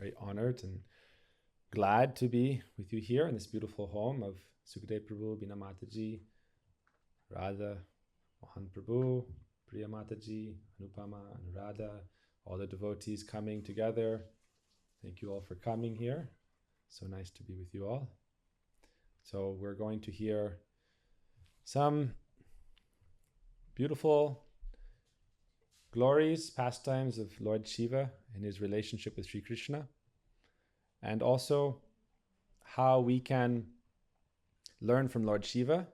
very honored and glad to be with you here in this beautiful home of Sukadev Prabhu, Bina Mataji, Radha, Mohan Prabhu, Priya Mataji, Anupama, Anuradha, all the devotees coming together. Thank you all for coming here. So nice to be with you all. So we're going to hear some beautiful glories, pastimes of Lord Shiva and his relationship with Sri Krishna, and also how we can learn from Lord Shiva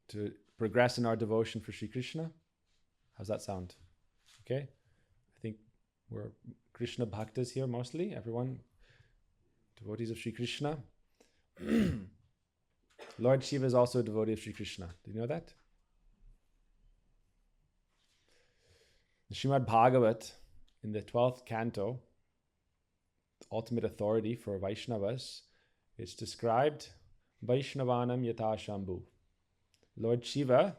to progress in our devotion for Sri Krishna. How's that sound? Okay? I think we're Krishna Bhaktas here mostly, everyone, devotees of Sri Krishna. Lord Shiva is also a devotee of Sri Krishna. Do you know that? The Srimad Bhagavat, in the 12th canto, the ultimate authority for Vaishnavas, it's described Vaishnavanam Yata Shambhu. Lord Shiva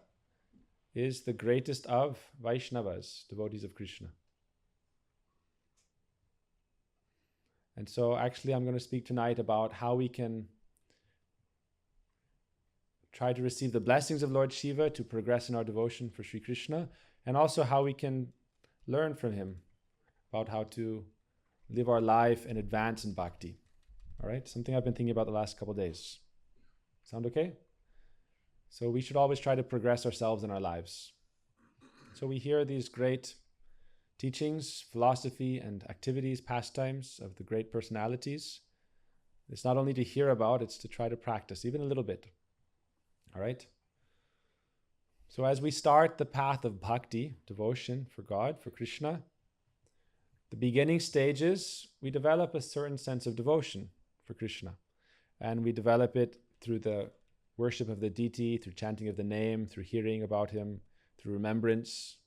is the greatest of Vaishnavas, devotees of Krishna. And so actually I'm going to speak tonight about how we can try to receive the blessings of Lord Shiva to progress in our devotion for Sri Krishna, and also how we can learn from him about how to live our life and advance in bhakti. All right? Something I've been thinking about the last couple of days. Sound okay? So we should always try to progress ourselves in our lives. So we hear these great teachings, philosophy, and activities, pastimes of the great personalities. It's not only to hear about, it's to try to practice, even a little bit. All right? So as we start the path of bhakti, devotion for God, for Krishna, the beginning stages, we develop a certain sense of devotion for Krishna. And we develop it through the worship of the deity, through chanting of the name, through hearing about him, through remembrance.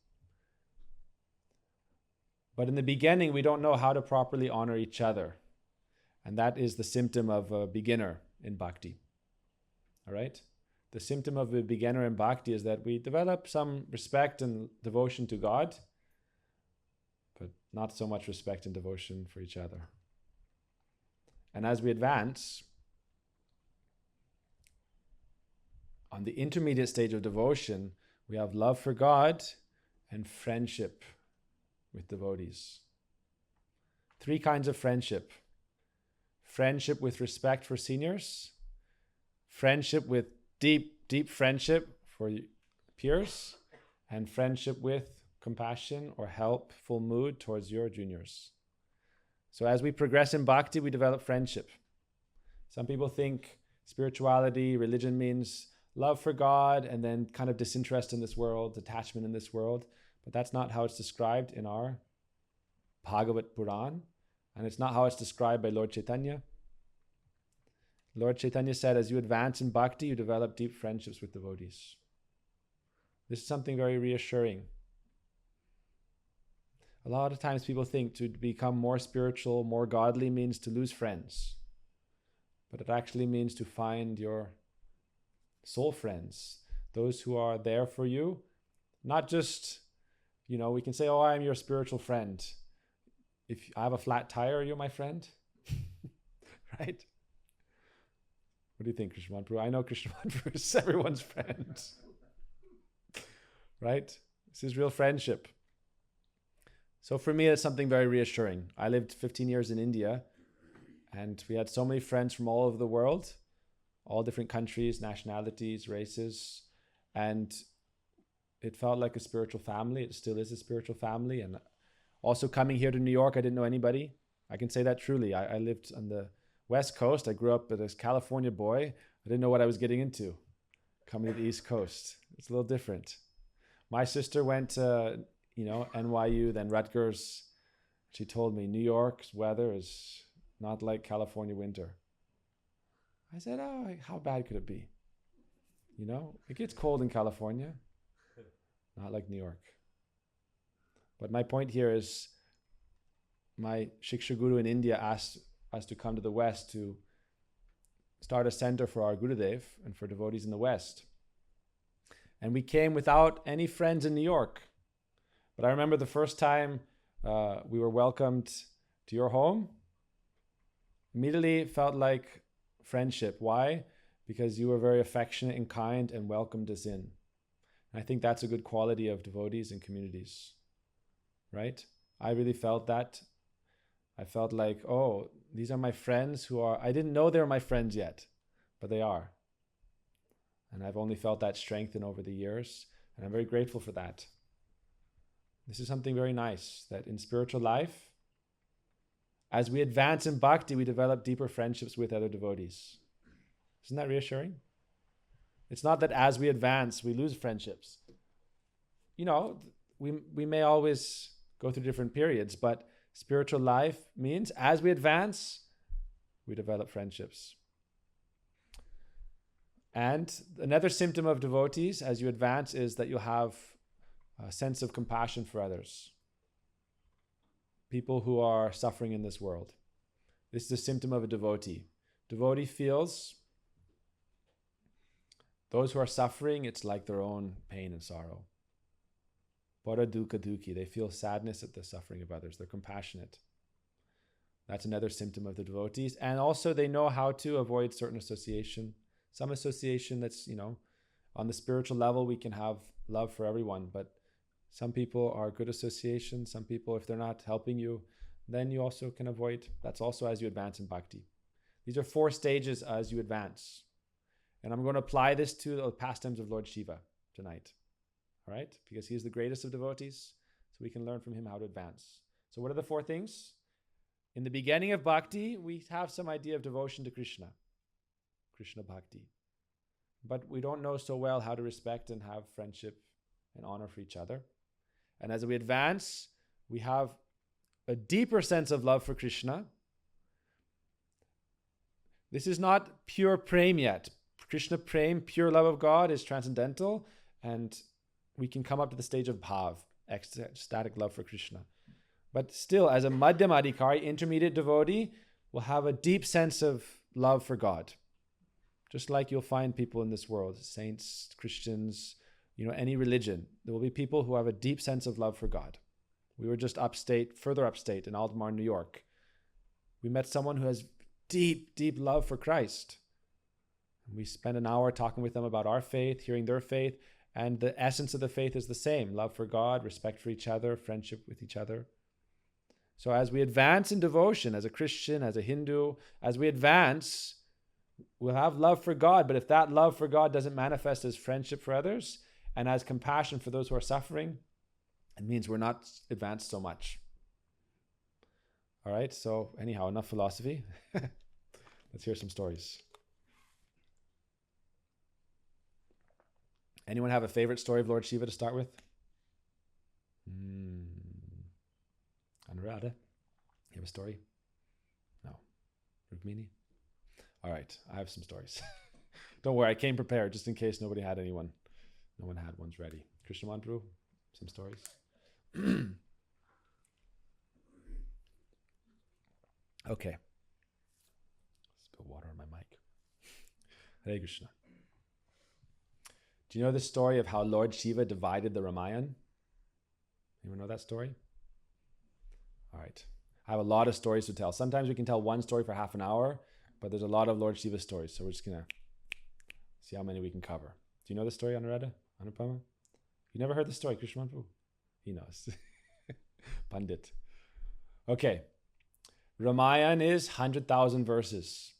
But in the beginning, we don't know how to properly honor each other. And that is the symptom of a beginner in bhakti. All right? The symptom of a beginner in bhakti is that we develop some respect and devotion to God, but not so much respect and devotion for each other. And as we advance, on the intermediate stage of devotion, we have love for God and friendship with devotees. 3 kinds of friendship. Friendship with respect for seniors, friendship with deep friendship for peers, and friendship with compassion or helpful mood towards your juniors. So as we progress in bhakti, we develop friendship. Some people think spirituality, religion means love for God and then kind of disinterest in this world, detachment in this world. But that's not how it's described in our Bhagavat Puran. And it's not how it's described by Lord Chaitanya. Lord Chaitanya said, as you advance in bhakti, you develop deep friendships with devotees. This is something very reassuring. A lot of times people think to become more spiritual, more godly means to lose friends. But it actually means to find your soul friends, those who are there for you. Not just, we can say, oh, I'm your spiritual friend. If I have a flat tire, you're my friend. Right? What do you think, Krishna Prabhu? I know Krishna Prabhu is everyone's friend. Right? This is real friendship. So for me, it's something very reassuring. I lived 15 years in India, and we had so many friends from all over the world, all different countries, nationalities, races, and it felt like a spiritual family. It still is a spiritual family. And also coming here to New York, I didn't know anybody. I can say that truly. I lived on the West Coast. I grew up as a California boy. I didn't know what I was getting into coming to the East Coast. It's a little different. My sister went to, NYU, then Rutgers. She told me New York's weather is not like California winter. I said, oh, how bad could it be? It gets cold in California, not like New York. But my point here is my Shiksha Guru in India asked us to come to the West to start a center for our Gurudev and for devotees in the West. And we came without any friends in New York. But I remember the first time we were welcomed to your home, immediately felt like friendship. Why? Because you were very affectionate and kind and welcomed us in. And I think that's a good quality of devotees and communities, right? I really felt that. I felt like, oh, these are my friends who are, I didn't know they were my friends yet, but they are. And I've only felt that strengthen over the years, and I'm very grateful for that. This is something very nice, that in spiritual life, as we advance in bhakti, we develop deeper friendships with other devotees. Isn't that reassuring? It's not that as we advance, we lose friendships. You know, we may always go through different periods, but spiritual life means as we advance, we develop friendships. And another symptom of devotees as you advance is that you'll have a sense of compassion for others. People who are suffering in this world. This is a symptom of a devotee. Devotee feels those who are suffering, it's like their own pain and sorrow. Para dukkha dukhi. They feel sadness at the suffering of others. They're compassionate. That's another symptom of the devotees. And also they know how to avoid certain association. Some association that's, on the spiritual level, we can have love for everyone, but some people are good association. Some people, if they're not helping you, then you also can avoid. That's also as you advance in bhakti. These are 4 stages as you advance. And I'm going to apply this to the pastimes of Lord Shiva tonight. All right? Because he's the greatest of devotees, so we can learn from him how to advance. So what are the 4 things? In the beginning of bhakti, we have some idea of devotion to Krishna. Krishna bhakti. But we don't know so well how to respect and have friendship and honor for each other. And as we advance, we have a deeper sense of love for Krishna. This is not pure prem yet. Krishna prem, pure love of God, is transcendental, and we can come up to the stage of bhav, ecstatic love for Krishna. But still, as a madhyam adhikari, intermediate devotee, will have a deep sense of love for God. Just like you'll find people in this world, saints, Christians, any religion. There will be people who have a deep sense of love for God. We were just further upstate in Altamar, New York. We met someone who has deep, deep love for Christ. We spent an hour talking with them about our faith, hearing their faith, and the essence of the faith is the same. Love for God, respect for each other, friendship with each other. So as we advance in devotion, as a Christian, as a Hindu, as we advance, we'll have love for God, but if that love for God doesn't manifest as friendship for others and as compassion for those who are suffering, it means we're not advanced so much. All right, so anyhow, enough philosophy. Let's hear some stories. Anyone have a favorite story of Lord Shiva to start with? Anuradha, you have a story? No. Rukmini? All right, I have some stories. Don't worry, I came prepared just in case nobody had anyone. No one had ones ready. Krishna Manpuru, some stories? Okay. Spill water on my mic. Hare Krishna. Do you know the story of how Lord Shiva divided the Ramayana? Anyone know that story? All right. I have a lot of stories to tell. Sometimes we can tell one story for half an hour, but there's a lot of Lord Shiva stories, so we're just going to see how many we can cover. Do you know the story, Anuradha? Anupama? You never heard the story, Krishna Manpuru? He knows. Pandit. Okay. Ramayana is 100,000 verses.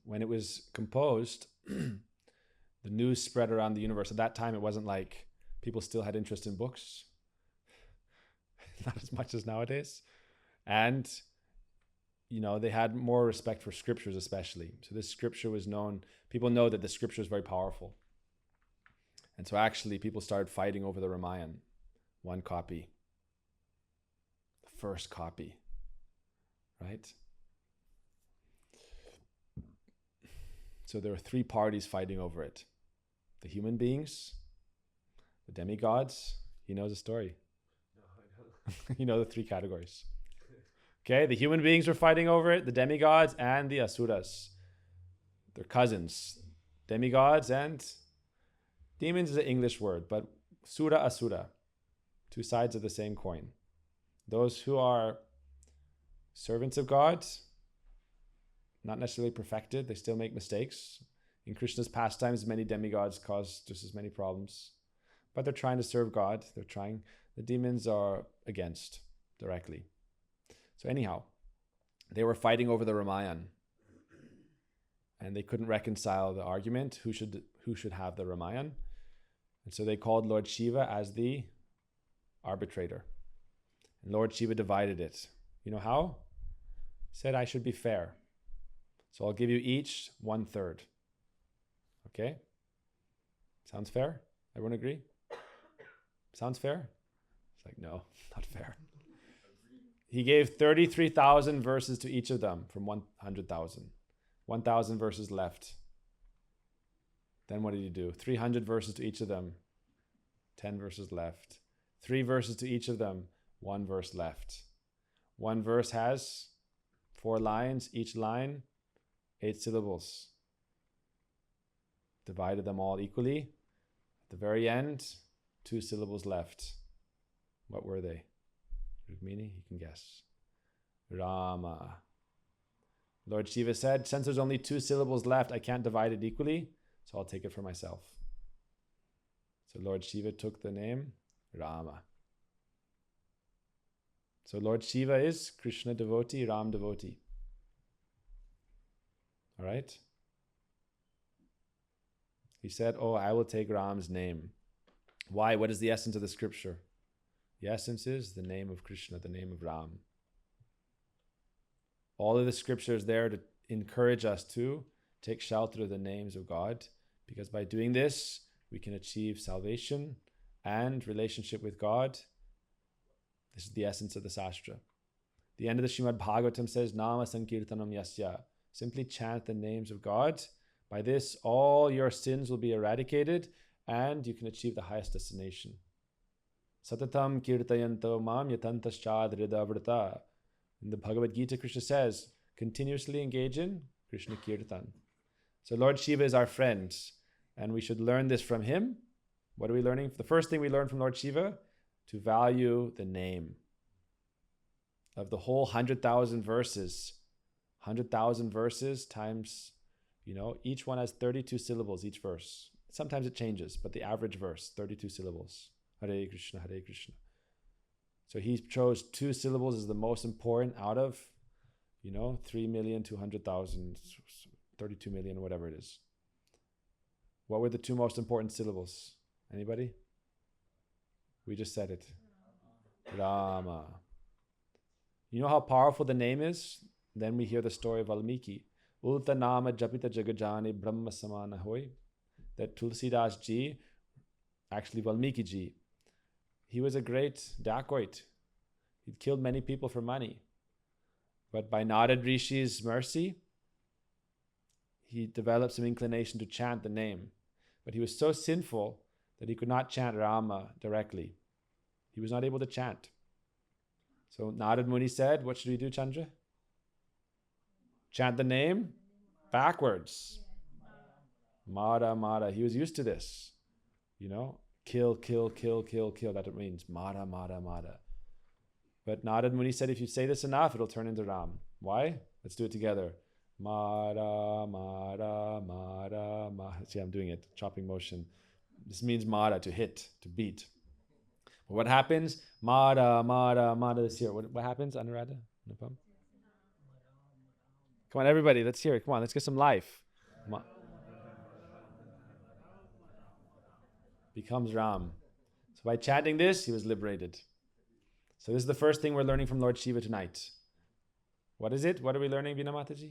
When it was composed, the news spread around the universe. At that time, it wasn't like people still had interest in books. Not as much as nowadays. And, they had more respect for scriptures especially. So this scripture was known. People know that the scripture is very powerful. And so actually people started fighting over the Ramayana. One copy. The first copy. Right? So there were 3 parties fighting over it. The human beings, the demigods. He knows the story. No, I don't. You know the 3 categories. Okay, the human beings were fighting over it, the demigods and the asuras. They're cousins. Demigods and demons is an English word, but sura, asura. 2 sides of the same coin. Those who are servants of God, not necessarily perfected. They still make mistakes. In Krishna's pastimes, many demigods cause just as many problems. But they're trying to serve God. The demons are against directly. So anyhow, they were fighting over the Ramayana. And they couldn't reconcile the argument, who should have the Ramayana. And so they called Lord Shiva as the arbitrator. And Lord Shiva divided it. You know how? He said, I should be fair. So I'll give you each 1/3. Okay? Sounds fair? Everyone agree? Sounds fair? It's like, no, not fair. He gave 33,000 verses to each of them from 100,000. 1,000 verses left. Then what did he do? 300 verses to each of them. 10 verses left. 3 verses to each of them. 1 verse left. One verse has 4 lines. Each line, 8 syllables. Divided them all equally. At the very end, 2 syllables left. What were they? Rukmini, you can guess. Rama. Lord Shiva said, since there's only 2 syllables left, I can't divide it equally, so I'll take it for myself. So Lord Shiva took the name Rama. So Lord Shiva is Krishna devotee, Ram devotee. All right? He said, I will take Ram's name. Why? What is the essence of the scripture? The essence is the name of Krishna, the name of Ram. All of the scripture is there to encourage us to take shelter of the names of God, because by doing this, we can achieve salvation and relationship with God. This is the essence of the Sastra. The end of the Srimad Bhagavatam says, Nama Sankirtanam Yasya. Simply chant the names of God. By this, all your sins will be eradicated and you can achieve the highest destination. Satatam kirtayanto mam yatantaschad hridavrata. In the Bhagavad Gita, Krishna says, continuously engage in Krishna Kirtan. So Lord Shiva is our friend, and we should learn this from him. What are we learning? The first thing we learn from Lord Shiva, to value the name. Of the whole 100,000 verses, 100,000 verses times, each one has 32 syllables, each verse. Sometimes it changes, but the average verse, 32 syllables. Hare Krishna, Hare Krishna. So he chose 2 syllables as the most important out of, 3,200,000, 32 million, whatever it is. What were the 2 most important syllables? Anybody? We just said it. Rama. You know how powerful the name is? Then we hear the story of Valmiki. Ulta nama japita jagajani brahma samana hoy. That Tulsidas ji, actually Valmiki ji, he was a great dacoit. He'd killed many people for money. But by Narad Rishi's mercy, he developed some inclination to chant the name. But he was so sinful that he could not chant Rama directly. He was not able to chant. So Narad Muni said, what should we do, Chandra? Chant the name backwards. Mara, Mara. He was used to this. Kill, kill, kill, kill, kill. That it means Mara, Mara, Mara. But Narad Muni said, if you say this enough, it'll turn into Ram. Why? Let's do it together. Mara, Mara, Mara, Mara. See, I'm doing it. Chopping motion. This means Mara, to hit, to beat. But what happens? Mara, Mara, Mara. This here. What happens, Anuradha? Nupam? Come on, everybody. Let's hear it. Come on, let's get some life. Becomes Ram. So by chanting this, he was liberated. So this is the first thing we're learning from Lord Shiva tonight. What is it? What are we learning, Veena Mataji?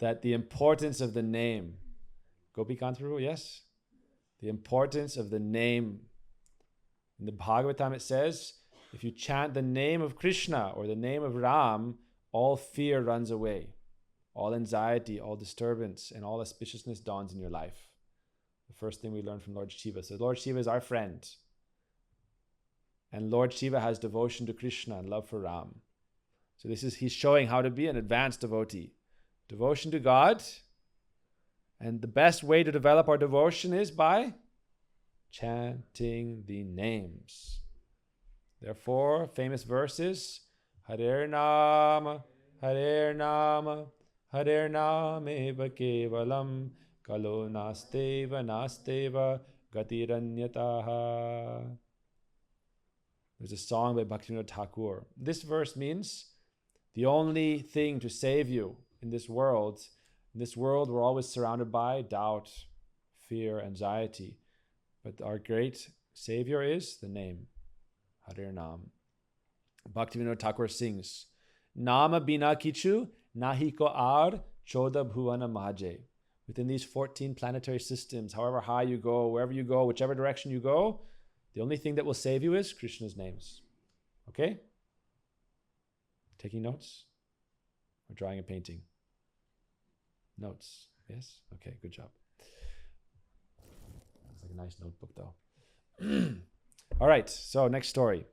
That the importance of the name. Gopi Kantaru, yes? The importance of the name. In the Bhagavatam it says, if you chant the name of Krishna or the name of Ram, all fear runs away. All anxiety, all disturbance, and all auspiciousness dawns in your life. The first thing we learn from Lord Shiva. So Lord Shiva is our friend. And Lord Shiva has devotion to Krishna and love for Ram. So he's showing how to be an advanced devotee. Devotion to God. And the best way to develop our devotion is by chanting the names. Therefore, famous verses, Harer Nama, Harer Nama, Harer Nameva Kevalam, Kalo Nasteva Nasteva Gatiranyataha. There's a song by Bhaktivinoda Thakur. This verse means the only thing to save you in this world we're always surrounded by doubt, fear, anxiety. But our great savior is the name, Harer Nam. Bhaktivinoda Thakur sings, Nama bina kichu nahi ko ar choda bhuvana maje. Within these 14 planetary systems, however high you go, wherever you go, whichever direction you go, the only thing that will save you is Krishna's names. Okay? Taking notes? Or drawing and painting? Notes. Yes? Okay, good job. It's like a nice notebook though. All right, so next story.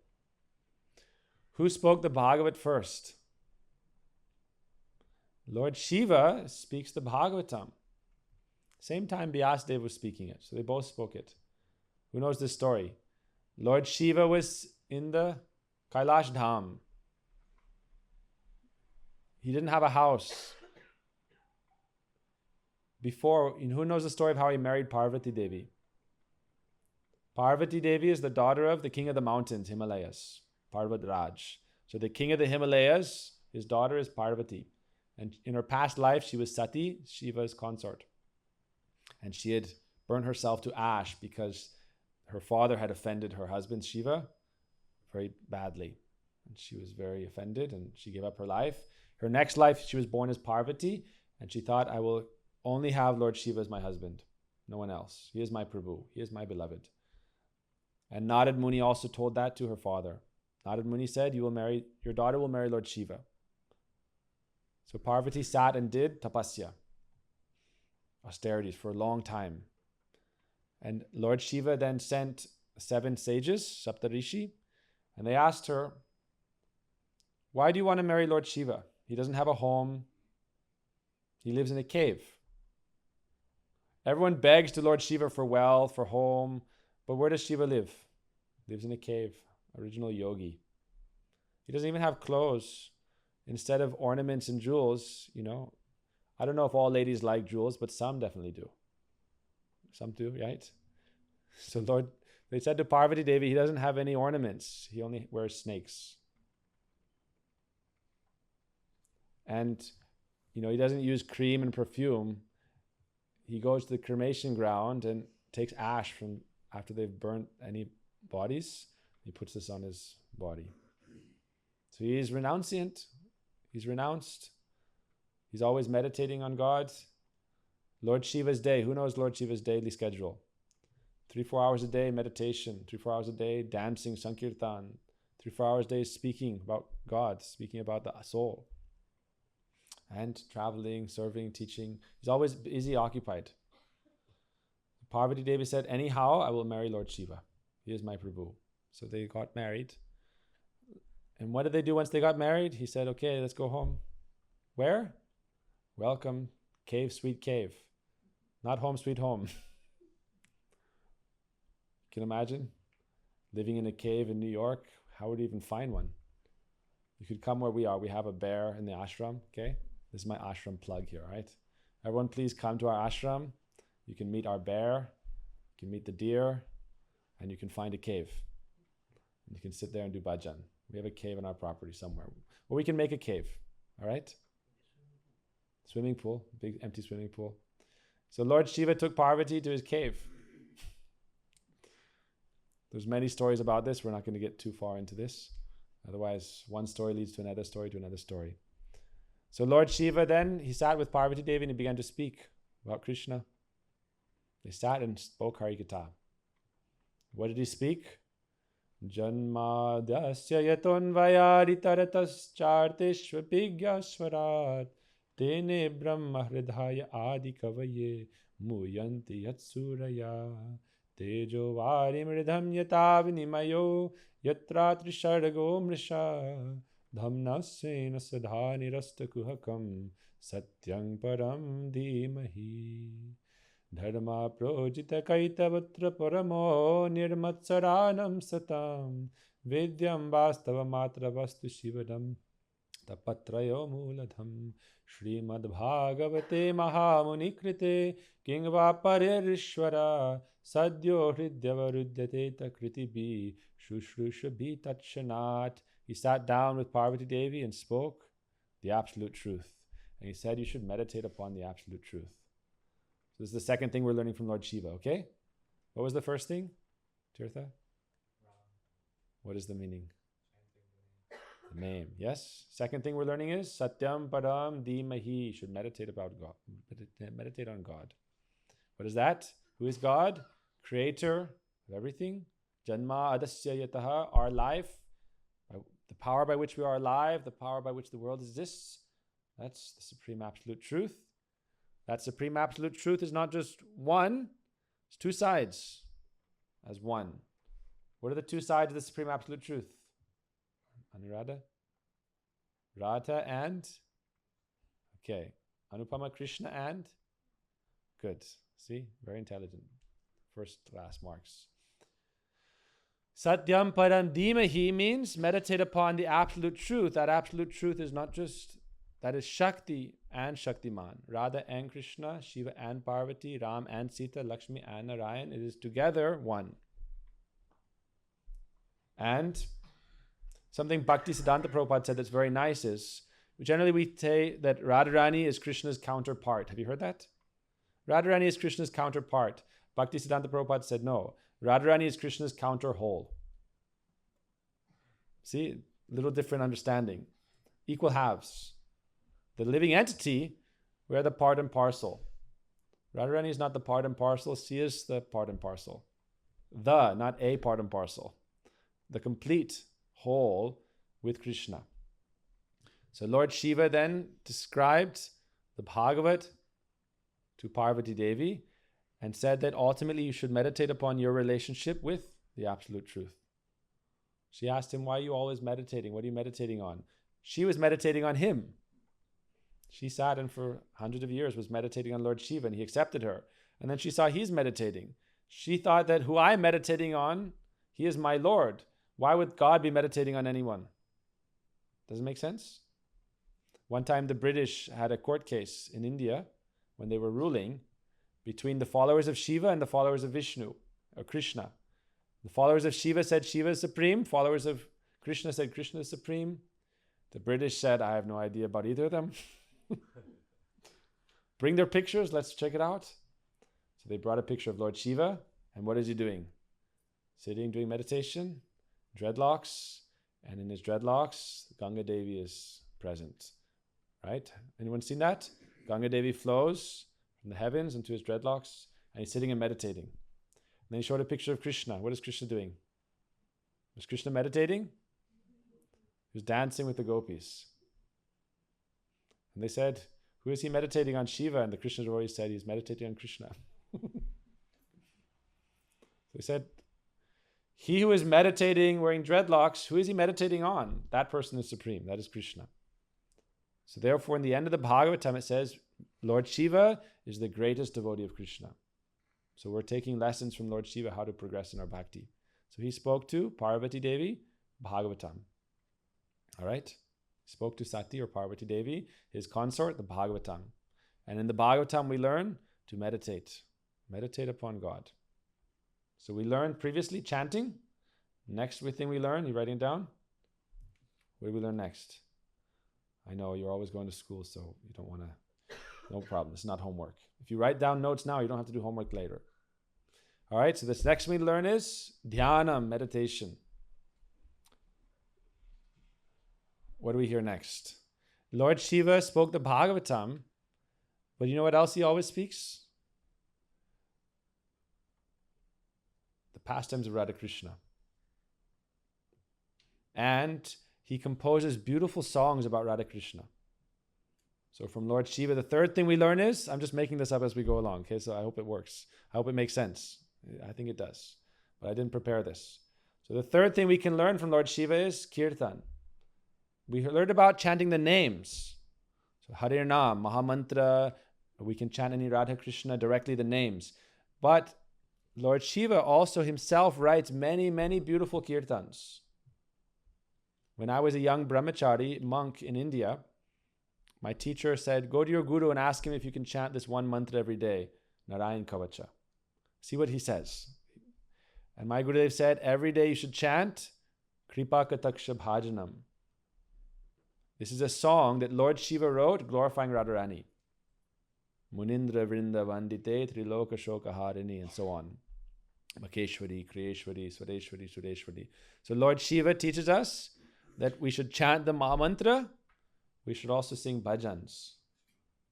Who spoke the Bhagavat first? Lord Shiva speaks the Bhagavatam. Same time Vyasadeva was speaking it, so they both spoke it. Who knows this story? Lord Shiva was in the Kailash Dham. He didn't have a house. Before, who knows the story of how he married Parvati Devi? Parvati Devi is the daughter of the king of the mountains, Himalayas, Parvatraj. So the king of the Himalayas, his daughter is Parvati. And in her past life, she was Sati, Shiva's consort. And she had burned herself to ash because her father had offended her husband, Shiva, very badly. And she was very offended and she gave up her life. Her next life, she was born as Parvati. And she thought, I will only have Lord Shiva as my husband. No one else. He is my Prabhu. He is my beloved. And Narad Muni also told that to her father. Narad Muni said, your daughter will marry Lord Shiva. So Parvati sat and did tapasya, austerities for a long time. And Lord Shiva then sent 7 sages, Saptarishi, and they asked her, why do you want to marry Lord Shiva? He doesn't have a home. He lives in a cave. Everyone begs to Lord Shiva for wealth, for home, but where does Shiva live? He lives in a cave, original yogi. He doesn't even have clothes. Instead of ornaments and jewels, I don't know if all ladies like jewels, but some definitely do. Some do, right? So they said to Parvati Devi, he doesn't have any ornaments. He only wears snakes. And, he doesn't use cream and perfume. He goes to the cremation ground and takes ash from after they've burnt any bodies. He puts this on his body. So he is renunciant. He's renounced. He's always meditating on God. Lord Shiva's day. Who knows Lord Shiva's daily schedule? 3-4 hours a day meditation. 3-4 hours a day dancing, sankirtan. 3-4 hours a day speaking about God, speaking about the soul. And traveling, serving, teaching. He's always busy, occupied. Parvati Devi said, anyhow, I will marry Lord Shiva. He is my Prabhu. So they got married. And what did they do once they got married? He said, okay, let's go home. Where? Welcome, cave, sweet cave. Not home, sweet home. Can you imagine? Living in a cave in New York, how would you even find one? You could come where we are. We have a bear in the ashram, okay? This is my ashram plug here, right? Everyone please come to our ashram. You can meet our bear, you can meet the deer, and you can find a cave. And you can sit there and do bhajan. We have a cave on our property somewhere. Or we can make a cave, all right? Swimming pool, big empty swimming pool. So Lord Shiva took Parvati to his cave. There's many stories about this. We're not going to get too far into this. Otherwise, one story leads to another story to another story. So Lord Shiva then, he sat with Parvati Devi and he began to speak about Krishna. They sat and spoke Harikatha. What did he speak? Janmadasya yatonvayadi tarataschaarteshvapigyaswarat tene brahma hridhaya adi kavaye muyanti yatsuraya tejo varim ridham yatavinimayo yatra trishargo mrisha dhamnasena sadhani rastakuhakam satyang param dhimahi dharma projita kaitavatra paramo nirmatsaranam satam Vidyam Vastava Matra Vastu Shivadam Tapatrayo Muladham Srimad Bhagavate Mahamuni Krite Kingva Paririshwara Sadyo Hridyavarudyate Takriti Bi Shushrusha Bi Tatshanat. He sat down with Parvati Devi and spoke the absolute truth. And he said you should meditate upon the absolute truth. So this is the second thing we're learning from Lord Shiva, okay? What was the first thing, Tirtha? What is the meaning? The name, yes. Second thing we're learning is Satyam Param Dhimahi. Should meditate about God. Meditate on God. What is that? Who is God? Creator of everything. Janma Adasya Yataha, our life. The power by which we are alive, the power by which the world exists. That's the supreme absolute truth. That supreme absolute truth is not just one, it's two sides as one. What are the two sides of the supreme absolute truth? Anuradha? Radha and? Okay. Anupama, Krishna and? Good. See? Very intelligent. First class marks. Satyam Param Dhimahi means meditate upon the absolute truth. That absolute truth is not just, that is Shakti and Shaktiman. Radha and Krishna, Shiva and Parvati, Ram and Sita, Lakshmi and Narayan. It is together one. And something Bhakti Siddhanta Prabhupada said that's very nice is, generally we say that Radharani is Krishna's counterpart. Have you heard that? Radharani is Krishna's counterpart. Bhakti Siddhanta Prabhupada said no. Radharani is Krishna's counter whole. See, little different understanding. Equal halves. The living entity, we are the part and parcel. Radharani is not the part and parcel, she is the part and parcel. The, not a part and parcel. The complete whole with Krishna. So Lord Shiva then described the Bhagavat to Parvati Devi and said that ultimately you should meditate upon your relationship with the absolute truth. She asked him, why are you always meditating? What are you meditating on? She was meditating on him. She sat and for hundreds of years was meditating on Lord Shiva and he accepted her. And then she saw he's meditating. She thought that who I'm meditating on, he is my Lord. Why would God be meditating on anyone? Does it make sense? One time the British had a court case in India when they were ruling between the followers of Shiva and the followers of Vishnu or Krishna. The followers of Shiva said Shiva is supreme. Followers of Krishna said Krishna is supreme. The British said, I have no idea about either of them. Bring their pictures, let's check it out. So they brought a picture of Lord Shiva, and what is he doing? Sitting, doing meditation, dreadlocks, and in his dreadlocks, Ganga Devi is present. Right? Anyone seen that? Ganga Devi flows from the heavens into his dreadlocks, and he's sitting and meditating. And then he showed a picture of Krishna. What is Krishna doing? Was Krishna meditating? He was dancing with the gopis. And they said, who is he meditating on? Shiva. And the Krishnas always said he's meditating on Krishna. They said, he who is meditating wearing dreadlocks, who is he meditating on? That person is supreme. That is Krishna. So therefore, in the end of the Bhagavatam, it says, Lord Shiva is the greatest devotee of Krishna. So we're taking lessons from Lord Shiva how to progress in our bhakti. So he spoke to Parvati Devi, Bhagavatam. All right? Spoke to Sati or Parvati Devi, his consort, the Bhagavatam. And in the Bhagavatam, we learn to meditate. Meditate upon God. So we learned previously chanting. Next thing we learn, you writing it down? What do we learn next? I know you're always going to school, so you don't want to, no problem. It's not homework. If you write down notes now, you don't have to do homework later. All right, so this next we learn is dhyana, meditation. What do we hear next? Lord Shiva spoke the Bhagavatam, but you know what else he always speaks? The pastimes of Radha Krishna. And he composes beautiful songs about Radha Krishna. So from Lord Shiva, the third thing we learn is, I'm just making this up as we go along, okay? So I hope it works. I hope it makes sense. I think it does. But I didn't prepare this. So the third thing we can learn from Lord Shiva is kirtan. We learned about chanting the names. So Hare Nam, Mahamantra, we can chant any Radha Krishna directly, the names. But Lord Shiva also himself writes many, many beautiful kirtans. When I was a young brahmachari monk in India, my teacher said, go to your guru and ask him if you can chant this one mantra every day, Narayan Kavacha. See what he says. And my Gurudev said, every day you should chant Kripa Kataksha Bhajanam. This is a song that Lord Shiva wrote glorifying Radharani. Munindra Vrinda Vandite Triloka Shoka Harini, and so on. Makeshwari, Kriyeshwari, Swareshwari, Sureshwari. So Lord Shiva teaches us that we should chant the Maha Mantra. We should also sing bhajans,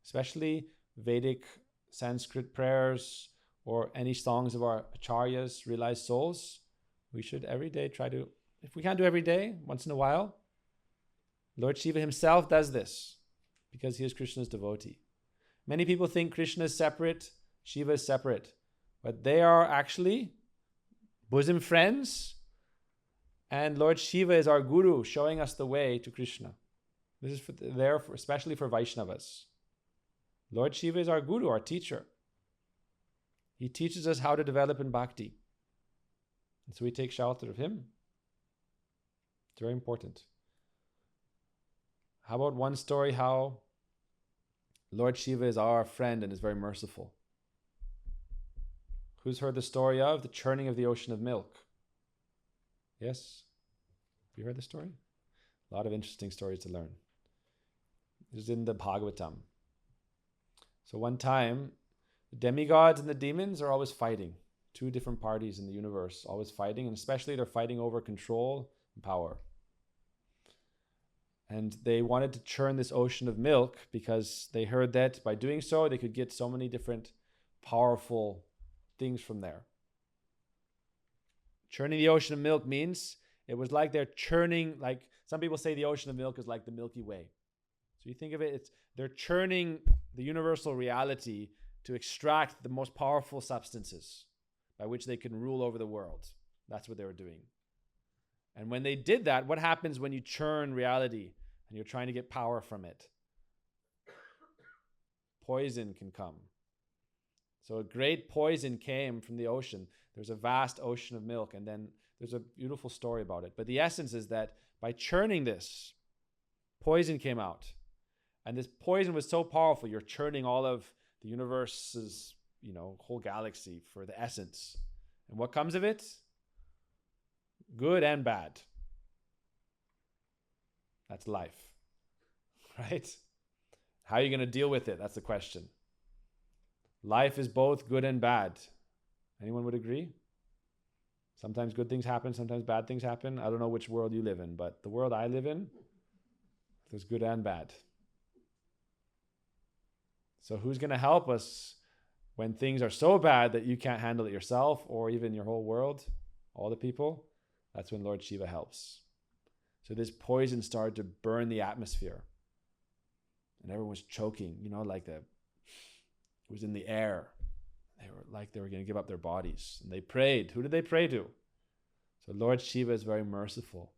especially Vedic Sanskrit prayers or any songs of our acharyas, realized souls. We should every day try to, if we can't do every day, once in a while. Lord Shiva himself does this because he is Krishna's devotee. Many people think Krishna is separate, Shiva is separate, but they are actually bosom friends, and Lord Shiva is our guru, showing us the way to Krishna. This is especially for Vaishnavas. Lord Shiva is our guru, our teacher. He teaches us how to develop in bhakti. And so we take shelter of him. It's very important. How about one story how Lord Shiva is our friend and is very merciful? Who's heard the story of the churning of the ocean of milk? Yes? Have you heard the story? A lot of interesting stories to learn. This is in the Bhagavatam. So one time, the demigods and the demons are always fighting. Two different parties in the universe, always fighting, and especially they're fighting over control and power. And they wanted to churn this ocean of milk because they heard that by doing so, they could get so many different powerful things from there. Churning the ocean of milk means it was like they're churning, like some people say the ocean of milk is like the Milky Way. So you think of it, they're churning the universal reality to extract the most powerful substances by which they can rule over the world. That's what they were doing. And when they did that, what happens when you churn reality and you're trying to get power from it? Poison can come. So a great poison came from the ocean. There's a vast ocean of milk, and then there's a beautiful story about it. But the essence is that by churning this, poison came out. And this poison was so powerful, you're churning all of the universe's, whole galaxy for the essence. And what comes of it? Good and bad. That's life, right? How are you going to deal with it? That's the question. Life is both good and bad. Anyone would agree? Sometimes good things happen, sometimes bad things happen. I don't know which world you live in, but the world I live in, there's good and bad. So who's going to help us when things are so bad that you can't handle it yourself or even your whole world, all the people? That's when Lord Shiva helps. So this poison started to burn the atmosphere. And everyone was choking, it was in the air. They were going to give up their bodies. And they prayed. Who did they pray to? So Lord Shiva is very merciful.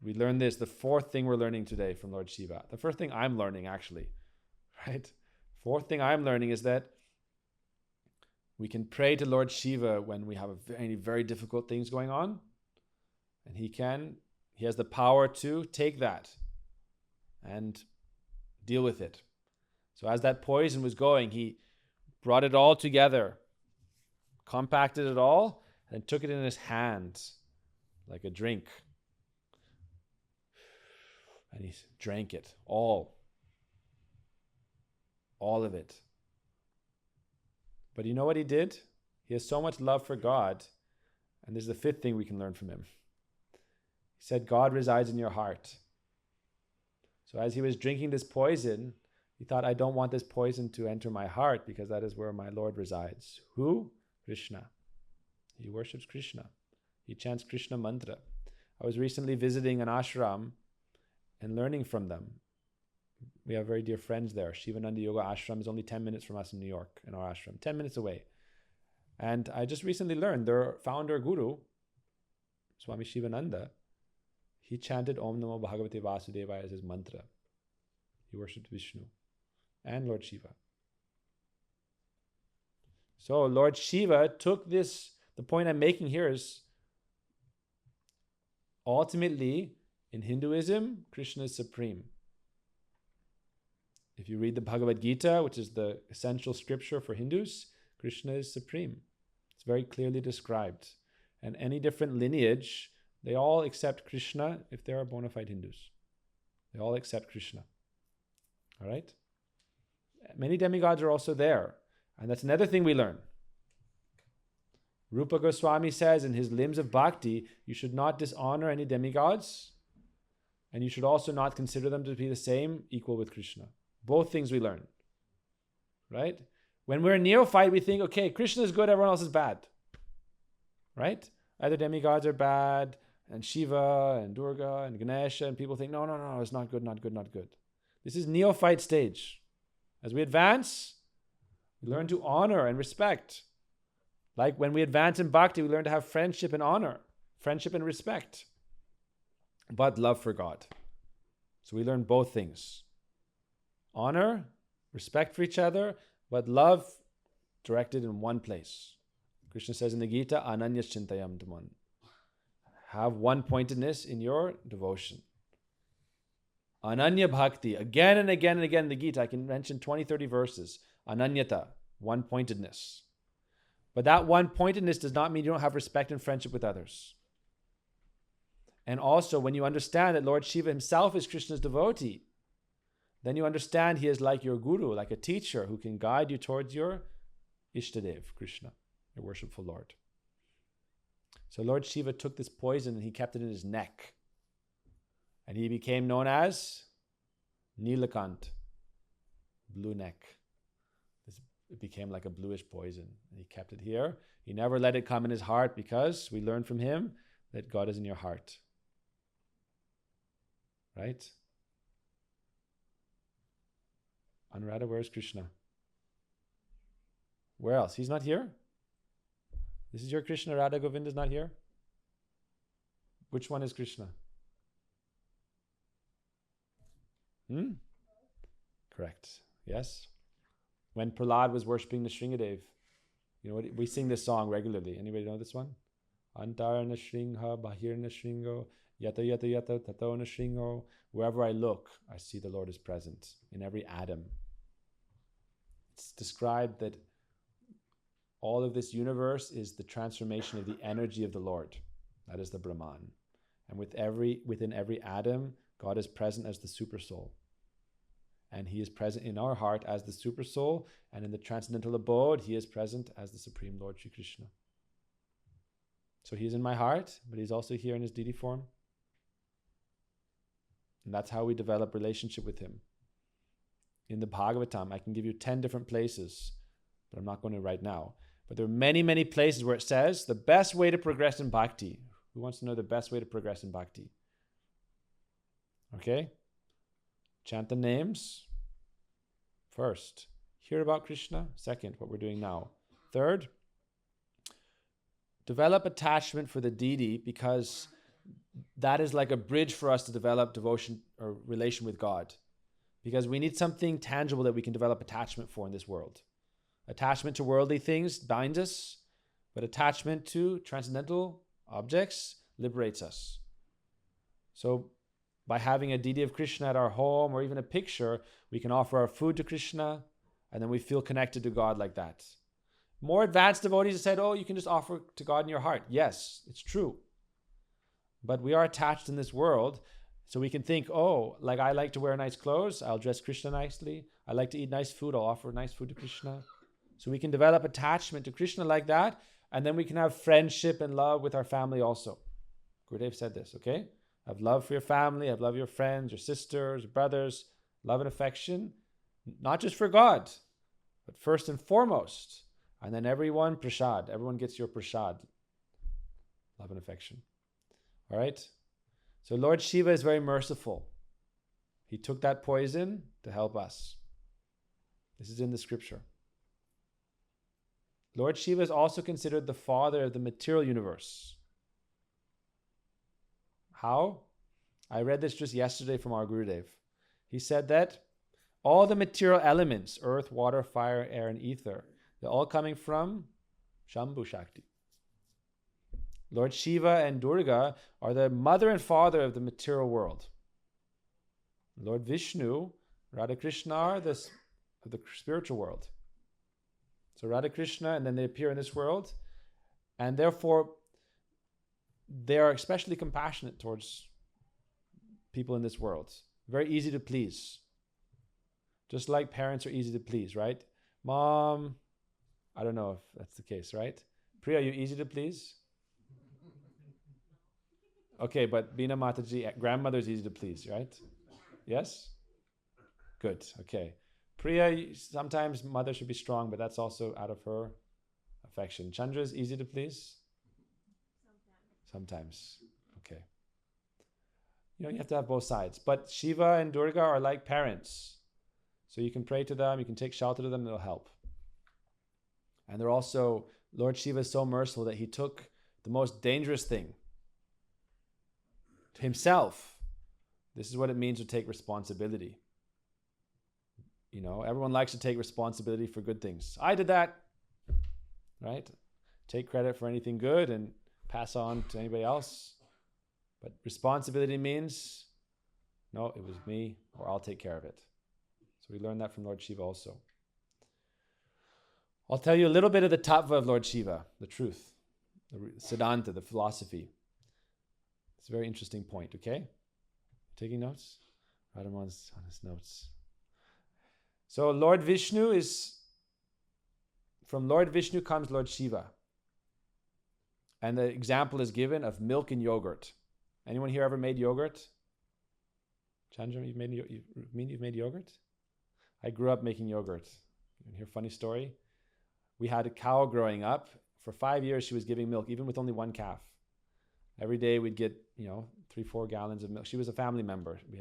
We learn this, the fourth thing we're learning today from Lord Shiva. The first thing I'm learning, actually, right? Fourth thing I'm learning is that we can pray to Lord Shiva when we have very, very difficult things going on. And he has the power to take that and deal with it. So as that poison was going, he brought it all together, compacted it all, and took it in his hands like a drink. And he drank it, all of it. But you know what he did? He has so much love for God, and this is the fifth thing we can learn from him. He said, God resides in your heart. So as he was drinking this poison, he thought, I don't want this poison to enter my heart because that is where my Lord resides. Who? Krishna. He worships Krishna. He chants Krishna mantra. I was recently visiting an ashram and learning from them. We have very dear friends there. Shivananda Yoga Ashram is only 10 minutes from us in New York, in our ashram, 10 minutes away. And I just recently learned their founder guru, Swami Shivananda, he chanted Om Namo Bhagavate Vasudevaya as his mantra. He worshipped Vishnu and Lord Shiva. So Lord Shiva took this, the point I'm making here is ultimately, in Hinduism, Krishna is supreme. If you read the Bhagavad Gita, which is the essential scripture for Hindus, Krishna is supreme. It's very clearly described. And any different lineage, they all accept Krishna if they are bona fide Hindus. They all accept Krishna. All right? Many demigods are also there. And that's another thing we learn. Rupa Goswami says in his Limbs of Bhakti, you should not dishonor any demigods, and you should also not consider them to be the same, equal with Krishna. Both things we learn. Right? When we're a neophyte, we think, okay, Krishna is good, everyone else is bad. Right? Other demigods are bad, and Shiva, and Durga, and Ganesha, and people think, no, it's not good, not good, not good. This is neophyte stage. As we advance, we learn to honor and respect. Like when we advance in bhakti, we learn to have friendship and honor, friendship and respect, but love for God. So we learn both things. Honor, respect for each other, but love directed in one place. Krishna says in the Gita, Ananyas Chintayam Dhaman. Have one-pointedness in your devotion. Ananya Bhakti. Again and again and again in the Gita, I can mention 20, 30 verses. Ananyata, one-pointedness. But that one-pointedness does not mean you don't have respect and friendship with others. And also, when you understand that Lord Shiva himself is Krishna's devotee, then you understand he is like your guru, like a teacher who can guide you towards your Ishtadev, Krishna, your worshipful Lord. So Lord Shiva took this poison and he kept it in his neck. And he became known as Nilakant, blue neck. It became like a bluish poison. And he kept it here. He never let it come in his heart because we learned from him that God is in your heart. Right? Anuradha, where is Krishna? Where else? He's not here? This is your Krishna, Radha Govinda is not here? Which one is Krishna? Correct. Yes? When Prahlad was worshipping the Shringadev, you know what? We sing this song regularly. Anybody know this one? Antarana Shringha, Bahirna Shringo, Yata Yata Yata Tatona Shringo. Wherever I look, I see the Lord is present in every atom. It's described that all of this universe is the transformation of the energy of the Lord. That is the Brahman. And within every atom, God is present as the super soul. And he is present in our heart as the super soul, and in the transcendental abode, he is present as the Supreme Lord Shri Krishna. So he is in my heart, but he's also here in his deity form. And that's how we develop relationship with him. In the Bhagavatam, I can give you 10 different places, but I'm not going to right now. But there are many, many places where it says the best way to progress in bhakti. Who wants to know the best way to progress in bhakti? Okay? Chant the names. First, hear about Krishna. Second, what we're doing now. Third, develop attachment for the deity, because that is like a bridge for us to develop devotion or relation with God. Because we need something tangible that we can develop attachment for in this world. Attachment to worldly things binds us, but attachment to transcendental objects liberates us. So by having a deity of Krishna at our home, or even a picture, we can offer our food to Krishna, and then we feel connected to God like that. More advanced devotees have said, oh, you can just offer to God in your heart. Yes, it's true. But we are attached in this world, so we can think, oh, like I like to wear nice clothes, I'll dress Krishna nicely. I like to eat nice food, I'll offer nice food to Krishna. So we can develop attachment to Krishna like that, and then we can have friendship and love with our family also. Gurudev said this, okay? Have love for your family, have love for your friends, your sisters, your brothers, love and affection, not just for God, but first and foremost. And then everyone, prasad, everyone gets your prasad, love and affection. All right? So Lord Shiva is very merciful. He took that poison to help us. This is in the scripture. Lord Shiva is also considered the father of the material universe. How? I read this just yesterday from our Gurudev. He said that all the material elements, earth, water, fire, air, and ether, they're all coming from Shambhu Shakti. Lord Shiva and Durga are the mother and father of the material world. Lord Vishnu, Radha Krishna are the spiritual world. So Radha Krishna, and then they appear in this world, and therefore they are especially compassionate towards people in this world. Very easy to please. Just like parents are easy to please, right? Mom, I don't know if that's the case, right? Priya, you easy to please? Okay, but Bina Mataji, grandmother's easy to please, right? Yes? Good, okay. Priya, sometimes mother should be strong, but that's also out of her affection. Chandra's easy to please? Sometimes. Okay. You have to have both sides. But Shiva and Durga are like parents. So you can pray to them, you can take shelter to them, they'll help. And they're also, Lord Shiva is so merciful that he took the most dangerous thing to himself. This is what it means to take responsibility. Everyone likes to take responsibility for good things. I did that, right? Take credit for anything good and pass on to anybody else. But responsibility means, no, it was me, or I'll take care of it. So we learned that from Lord Shiva also. I'll tell you a little bit of the tattva of Lord Shiva, the truth, the Siddhanta, the philosophy. It's a very interesting point, okay? Taking notes? Radhaman's on his notes. So Lord Vishnu from Lord Vishnu comes Lord Shiva. And the example is given of milk and yogurt. Anyone here ever made yogurt? Chandra, you've made yogurt? I grew up making yogurt. You hear a funny story? We had a cow growing up. For 5 years, she was giving milk, even with only one calf. Every day we'd get, 3-4 gallons of milk. She was a family member. We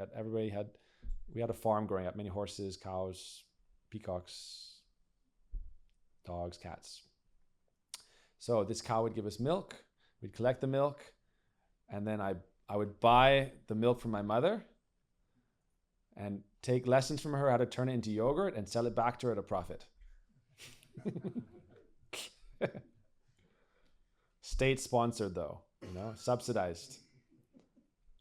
had a farm growing up, many horses, cows, peacocks, dogs, cats. So this cow would give us milk. We'd collect the milk, and then I would buy the milk from my mother and take lessons from her how to turn it into yogurt and sell it back to her at a profit. State sponsored though, subsidized.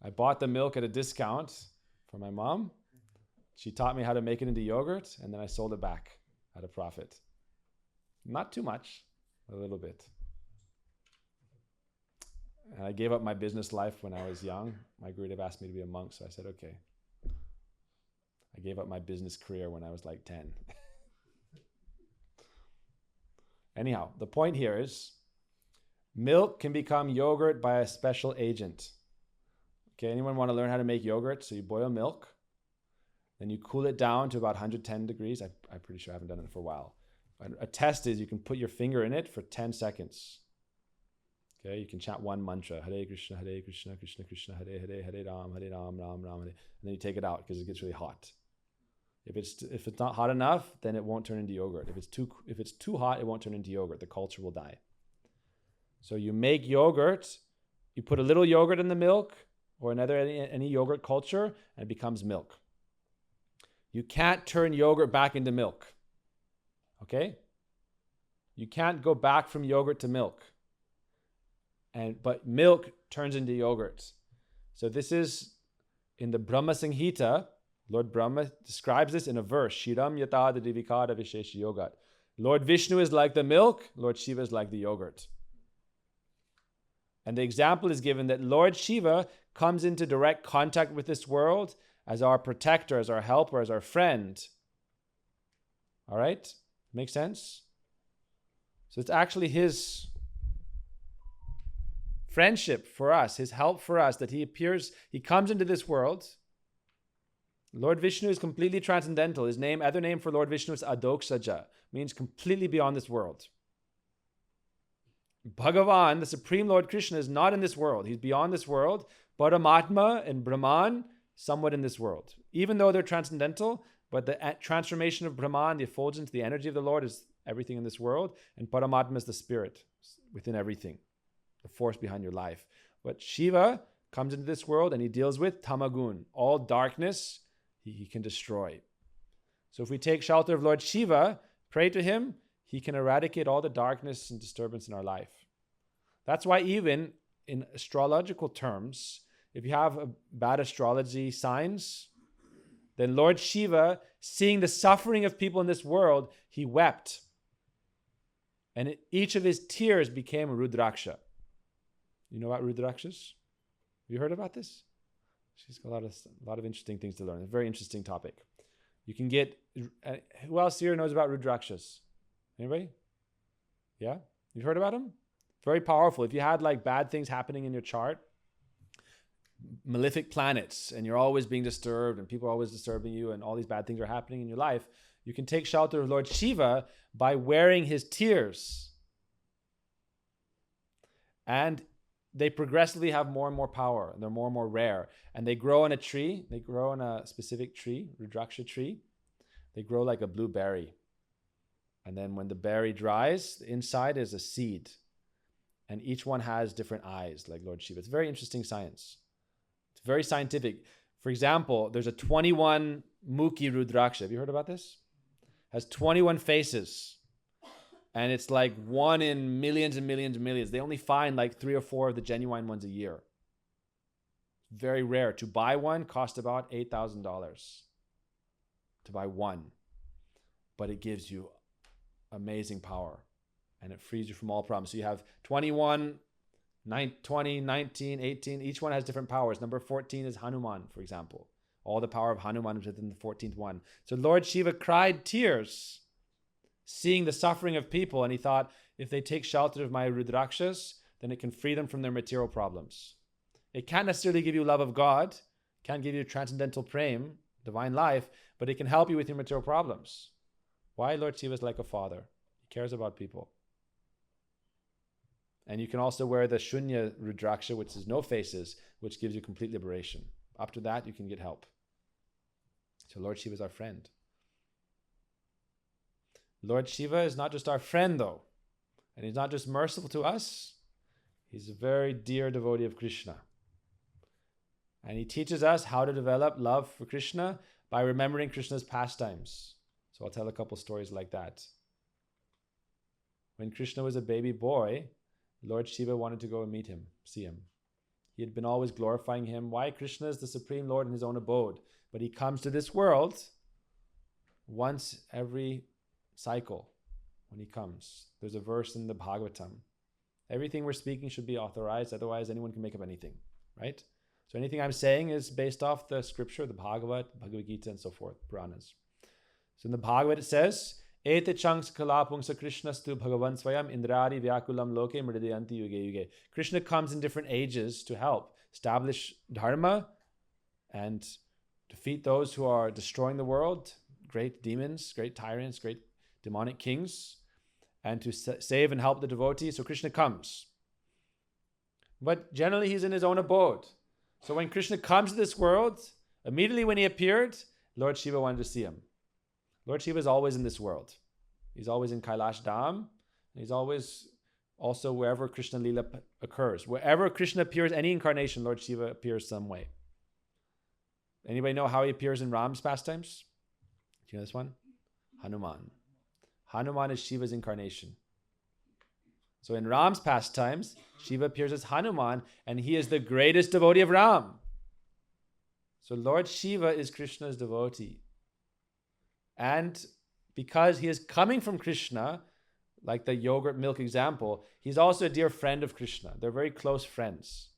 I bought the milk at a discount for my mom. She taught me how to make it into yogurt, and then I sold it back at a profit. Not too much, a little bit. And I gave up my business life when I was young. My Gurudev asked me to be a monk, so I said, okay. I gave up my business career when I was like 10. Anyhow, the point here is milk can become yogurt by a special agent. Okay, anyone want to learn how to make yogurt? So you boil milk, then you cool it down to about 110 degrees. I'm pretty sure I haven't done it for a while. A test is you can put your finger in it for 10 seconds. Okay, you can chant one mantra, Hare Krishna, Krishna Krishna, Hare Hare, Hare Ram, Ram Ram, Hare. And then you take it out because it gets really hot. If it's not hot enough, then it won't turn into yogurt. If it's too hot, it won't turn into yogurt. The culture will die. So you make yogurt, you put a little yogurt in the milk, or any yogurt culture, and it becomes milk. You can't turn yogurt back into milk. Okay? You can't go back from yogurt to milk. But milk turns into yogurt. So this is in the Brahma Samhita. Lord Brahma describes this in a verse. Shiram yata divikara vishesh yogat. Lord Vishnu is like the milk. Lord Shiva is like the yogurt. And the example is given that Lord Shiva comes into direct contact with this world as our protector, as our helper, as our friend. All right? Make sense? So it's actually his friendship for us, his help for us, that he comes into this world. Lord Vishnu is completely transcendental. His other name for Lord Vishnu is Adoksaja, means completely beyond this world. Bhagavan, the Supreme Lord Krishna, is not in this world. He's beyond this world. Paramatma and Brahman, somewhat in this world. Even though they're transcendental, but the transformation of Brahman, the effulgence, the energy of the Lord is everything in this world. And Paramatma is the spirit within everything, the force behind your life. But Shiva comes into this world and he deals with Tamagun, all darkness he can destroy. So if we take shelter of Lord Shiva, pray to him, he can eradicate all the darkness and disturbance in our life. That's why even in astrological terms, if you have a bad astrology signs, then Lord Shiva, seeing the suffering of people in this world, he wept. And each of his tears became a Rudraksha. You know about Rudrakshas? Have you heard about this? She's got a lot of interesting things to learn. It's a very interesting topic. You can get... who else here knows about Rudrakshas? Anybody? Yeah? You've heard about them? Very powerful. If you had like bad things happening in your chart, malefic planets, and you're always being disturbed and people are always disturbing you and all these bad things are happening in your life, you can take shelter of Lord Shiva by wearing his tears. And they progressively have more and more power, and they're more and more rare. And they grow in a tree. They grow in a specific tree, Rudraksha tree. They grow like a blue berry. And then when the berry dries, the inside is a seed. And each one has different eyes, like Lord Shiva. It's very interesting science. It's very scientific. For example, there's a 21 Mukhi Rudraksha. Have you heard about this? Has 21 faces. And it's like one in millions and millions and millions. They only find like 3 or 4 of the genuine ones a year. Very rare. To buy one cost about $8,000 to buy one. But it gives you amazing power. And it frees you from all problems. So you have 21, 20, 19, 18. Each one has different powers. Number 14 is Hanuman, for example. All the power of Hanuman is within the 14th one. So Lord Shiva cried tears, seeing the suffering of people. And he thought, if they take shelter of my Rudrakshas, then it can free them from their material problems. It can't necessarily give you love of God. Can't give you transcendental prem, divine life. But it can help you with your material problems. Why? Lord Shiva is like a father. He cares about people. And you can also wear the Shunya Rudraksha, which is no faces, which gives you complete liberation. After that, you can get help. So Lord Shiva is our friend. Lord Shiva is not just our friend, though. And he's not just merciful to us. He's a very dear devotee of Krishna. And he teaches us how to develop love for Krishna by remembering Krishna's pastimes. So I'll tell a couple stories like that. When Krishna was a baby boy, Lord Shiva wanted to go and meet him, see him. He had been always glorifying him. Why? Krishna is the Supreme Lord in his own abode. But he comes to this world once every cycle when he comes. There's a verse in the Bhagavatam. Everything we're speaking should be authorized, otherwise anyone can make up anything, right? So anything I'm saying is based off the scripture, the Bhagavad Gita, and so forth, Puranas. So in the Bhagavad it says, Ete changs kalapungsa Krishnastu Bhagavan Swayam Indrari Vyakulam Loke Mridayanti Yuge Yuge. Krishna comes in different ages to help establish dharma and defeat those who are destroying the world, great demons, great tyrants, great demonic kings, and to save and help the devotees. So Krishna comes. But generally he's in his own abode. So when Krishna comes to this world, immediately when he appeared, Lord Shiva wanted to see him. Lord Shiva is always in this world. He's always in Kailash Dham. He's always also wherever Krishna Lila occurs. Wherever Krishna appears, any incarnation, Lord Shiva appears some way. Anybody know how he appears in Ram's pastimes? Do you know this one? Hanuman. Hanuman is Shiva's incarnation. So in Ram's pastimes, Shiva appears as Hanuman, and he is the greatest devotee of Ram. So Lord Shiva is Krishna's devotee. And because he is coming from Krishna, like the yogurt milk example, he's also a dear friend of Krishna. They're very close friends.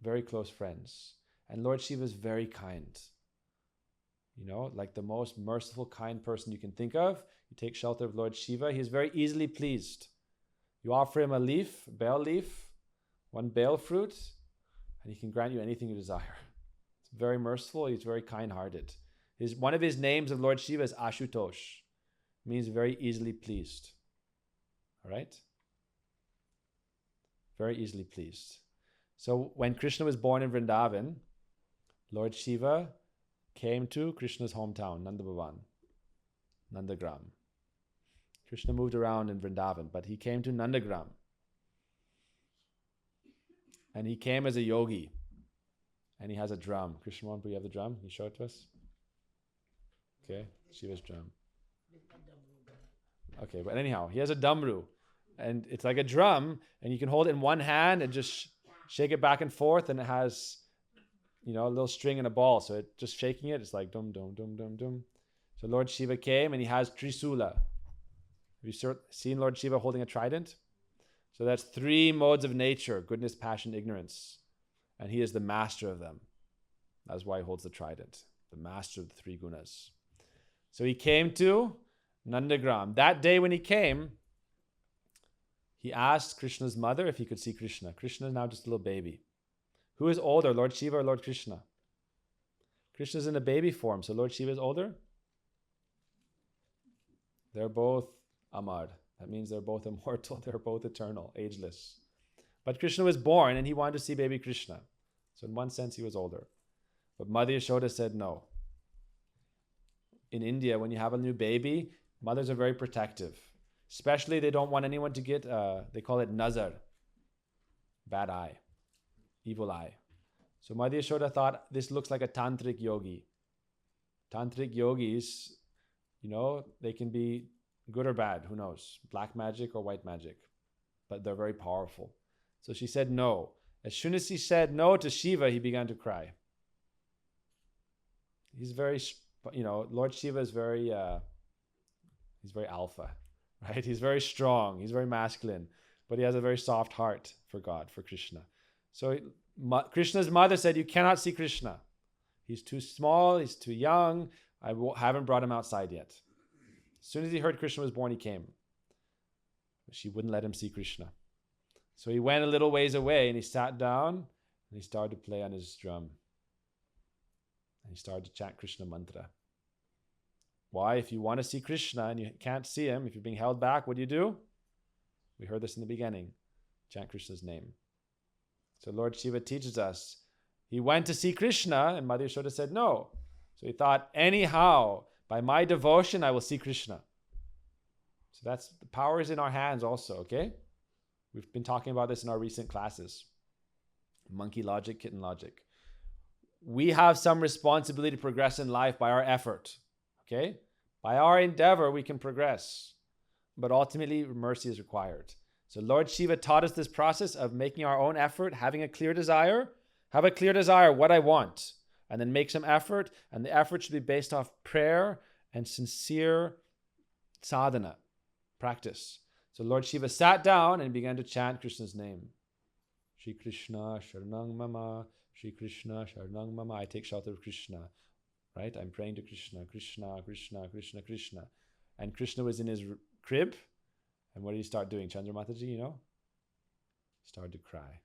Very close friends. And Lord Shiva is very kind. You know, like the most merciful, kind person you can think of. You take shelter of Lord Shiva. He is very easily pleased. You offer him a leaf, bale leaf, one bale fruit, and he can grant you anything you desire. It's very merciful. He's very kind-hearted. One of his names of Lord Shiva is Ashutosh. Means very easily pleased. All right? Very easily pleased. So when Krishna was born in Vrindavan, Lord Shiva came to Krishna's hometown, Nandabhavan, Nandagram. Krishna moved around in Vrindavan, but he came to Nandagram. And he came as a yogi. And he has a drum. Krishna, do you have the drum? Can you show it to us? Okay, Shiva's drum. Okay, but anyhow, he has a damru. And it's like a drum, and you can hold it in one hand and just shake it back and forth, and it has, a little string and a ball. So it just shaking it, it's like dum dum dum dum dum. So Lord Shiva came and he has Trisula. Have you seen Lord Shiva holding a trident? So that's 3 modes of nature: goodness, passion, ignorance. And he is the master of them. That's why he holds the trident, the master of the 3 gunas. So he came to Nandagram. That day when he came, he asked Krishna's mother if he could see Krishna. Krishna is now just a little baby. Who is older, Lord Shiva or Lord Krishna? Krishna is in a baby form, so Lord Shiva is older. They're both Amar. That means they're both immortal. They're both eternal, ageless. But Krishna was born and he wanted to see baby Krishna. So in one sense, he was older. But Mother Yashoda said no. In India, when you have a new baby, mothers are very protective. Especially, they don't want anyone to get, they call it nazar, bad eye, evil eye. So Mother Yashoda thought, this looks like a tantric yogi. Tantric yogis, they can be good or bad, who knows? Black magic or white magic. But they're very powerful. So she said no. As soon as she said no to Shiva, he began to cry. He's very, Lord Shiva is very, he's very alpha. Right? He's very strong. He's very masculine. But he has a very soft heart for God, for Krishna. So Krishna's mother said, you cannot see Krishna. He's too small. He's too young. I haven't brought him outside yet. As soon as he heard Krishna was born, he came. But she wouldn't let him see Krishna. So he went a little ways away and he sat down and he started to play on his drum. And he started to chant Krishna mantra. Why? If you want to see Krishna and you can't see him, if you're being held back, what do? We heard this in the beginning. Chant Krishna's name. So Lord Shiva teaches us. He went to see Krishna and Mother Yashoda said no. So he thought, anyhow, by my devotion, I will see Krishna. So that's, the power is in our hands also, okay? We've been talking about this in our recent classes. Monkey logic, kitten logic. We have some responsibility to progress in life by our effort. Okay? By our endeavor, we can progress. But ultimately, mercy is required. So Lord Shiva taught us this process of making our own effort, having a clear desire. Have a clear desire, what I want. And then make some effort. And the effort should be based off prayer and sincere sadhana, practice. So Lord Shiva sat down and began to chant Krishna's name. Shri Krishna Sharanang Mama, Shri Krishna Sharanang Mama. I take shelter of Krishna. Right? I'm praying to Krishna, Krishna, Krishna, Krishna, Krishna. And Krishna was in his crib. And what did he start doing? Chandra Mataji, started to cry.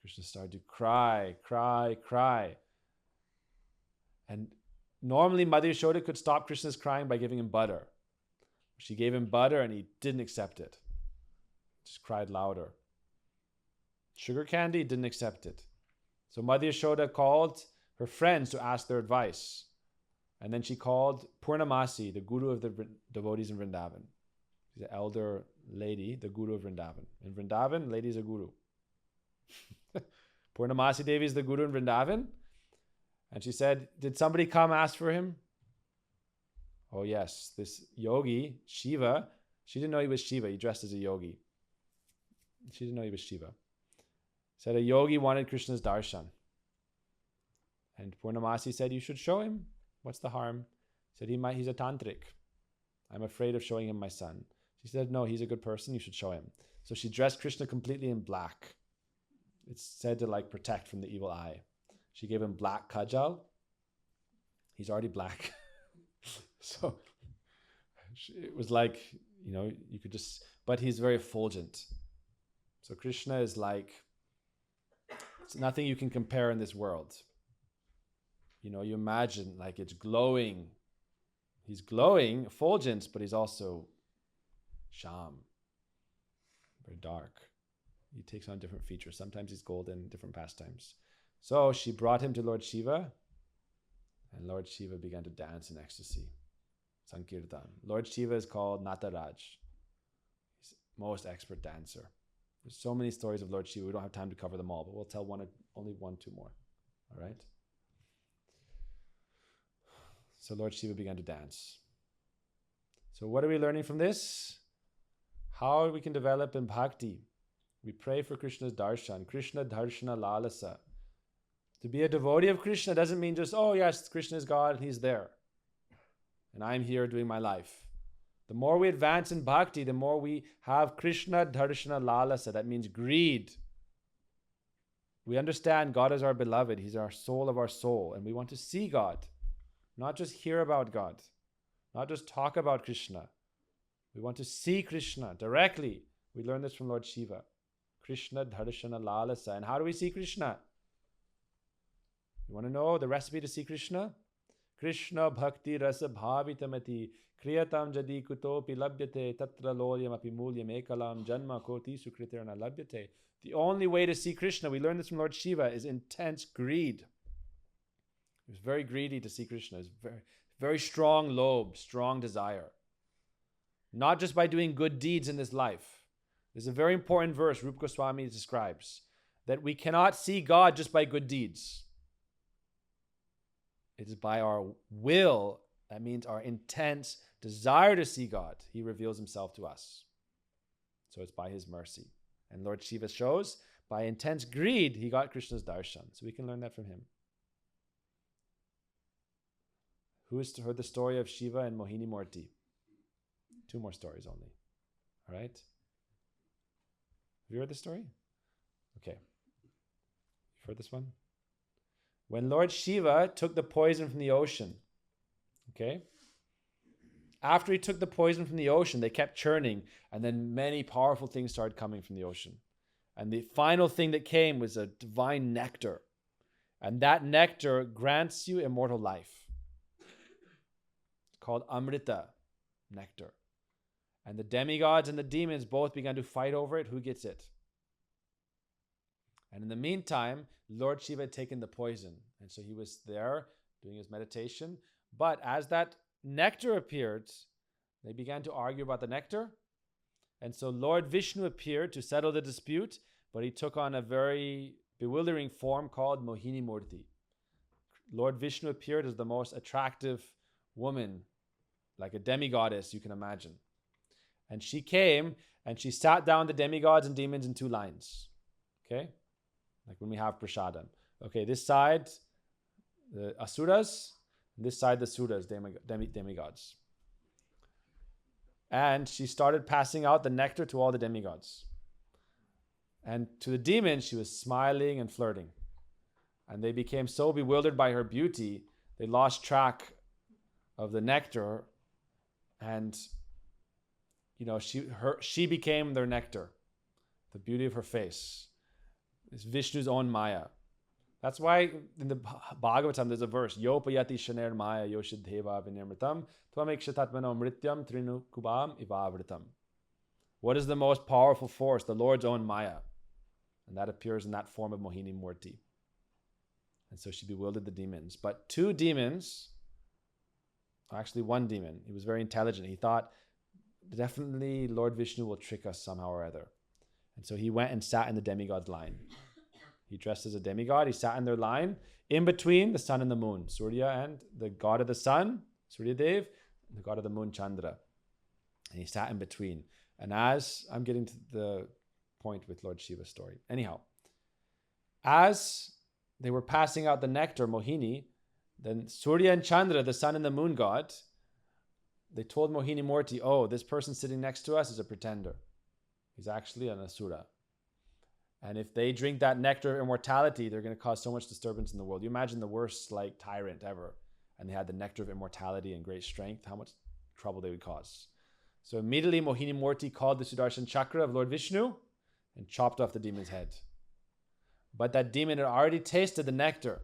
Krishna started to cry, cry, cry. And normally Mother Yashoda could stop Krishna's crying by giving him butter. She gave him butter and he didn't accept it. Just cried louder. Sugar candy, didn't accept it. So Mother Yashoda called her friends to ask their advice. And then she called Purnamasi, the guru of the devotees in Vrindavan. She's an elder lady, the guru of Vrindavan. In Vrindavan, ladies are guru. Purnamasi Devi is the guru in Vrindavan. And she said, did somebody come ask for him? Oh yes, this yogi, Shiva, she didn't know he was Shiva. He dressed as a yogi. She didn't know he was Shiva. Said a yogi wanted Krishna's darshan. And Purnamasi said, you should show him. What's the harm? Said, he's a tantric. I'm afraid of showing him my son. She said, no, he's a good person. You should show him. So she dressed Krishna completely in black. It's said to protect from the evil eye. She gave him black kajal. He's already black. So it was you could just, but he's very effulgent. So Krishna is it's nothing you can compare in this world. You imagine it's glowing. He's glowing, effulgence, but he's also sham, very dark. He takes on different features. Sometimes he's golden, different pastimes. So she brought him to Lord Shiva, and Lord Shiva began to dance in ecstasy. Sankirtan. Lord Shiva is called Nataraj. He's the most expert dancer. There's so many stories of Lord Shiva. We don't have time to cover them all, but we'll tell only one, two more. All right? So Lord Shiva began to dance. So what are we learning from this? how we can develop in bhakti. We pray for Krishna's darshan, Krishna darshana lalasa. To be a devotee of Krishna doesn't mean just, oh yes, Krishna is God and he's there. And I'm here doing my life. The more we advance in bhakti, the more we have Krishna darshana lalasa. That means greed. We understand God is our beloved. He's our soul of our soul. And we want to see God. Not just hear about God. Not just talk about Krishna. We want to see Krishna directly. We learn this from Lord Shiva. Krishna darshana lalasa. And how do we see Krishna? You want to know the recipe to see Krishna? Krishna bhakti rasa bhavitamati kriyatam jadi kutopi labhyate tatra loyam api mulyam ekalam janma koti sukritirana labhyate. The only way to see Krishna, we learn this from Lord Shiva, is intense greed. He was very greedy to see Krishna. He was very, very strong lobe, strong desire. Not just by doing good deeds in this life. There's a very important verse Rupa Goswami describes, that we cannot see God just by good deeds. It is by our will, that means our intense desire to see God, he reveals himself to us. So it's by his mercy. And Lord Shiva shows, by intense greed, he got Krishna's darshan. So we can learn that from him. Who has heard the story of Shiva and Mohini Murti? 2 more stories only. All right? Have you heard the story? Okay. You've heard this one? When Lord Shiva took the poison from the ocean, okay? After he took the poison from the ocean, they kept churning, and then many powerful things started coming from the ocean. And the final thing that came was a divine nectar. And that nectar grants you immortal life. It's called Amrita nectar. And the demigods and the demons both began to fight over it. Who gets it? And in the meantime, Lord Shiva had taken the poison. And so he was there doing his meditation. But as that nectar appeared, they began to argue about the nectar. And so Lord Vishnu appeared to settle the dispute, but he took on a very bewildering form called Mohini Murti. Lord Vishnu appeared as the most attractive woman, like a demigoddess you can imagine. And she came and she sat down the demigods and demons in 2 lines. Okay? Like when we have prasadam. Okay, this side, the asuras, and this side, the suras, demigods. And she started passing out the nectar to all the demigods. And to the demons, she was smiling and flirting. And they became so bewildered by her beauty, they lost track of the nectar. And, you know, she became their nectar. The beauty of her face. It's Vishnu's own Maya. That's why in the Bhagavatam there's a verse, Yopayati shaner Maya yoshidheva vinirmritam tvamikshatatmano mrityam trinu kubam ivavritam. What is the most powerful force? The Lord's own Maya. And that appears in that form of Mohini Murti. And so she bewildered the demons. But 2 demons, actually 1 demon, he was very intelligent. He thought, definitely Lord Vishnu will trick us somehow or other. And so he went and sat in the demigod's line. He dressed as a demigod. He sat in their line in between the sun and the moon, Surya and the god of the sun, Surya Dev, and the god of the moon, Chandra. And he sat in between. And as I'm getting to the point with Lord Shiva's story. Anyhow, as they were passing out the nectar, Mohini, then Surya and Chandra, the sun and the moon god, they told Mohini Murti, oh, this person sitting next to us is a pretender. He's actually an asura. And if they drink that nectar of immortality, they're going to cause so much disturbance in the world. You imagine the worst tyrant ever, and they had the nectar of immortality and great strength, how much trouble they would cause. So immediately Mohini Murti called the Sudarshan Chakra of Lord Vishnu and chopped off the demon's head. But that demon had already tasted the nectar,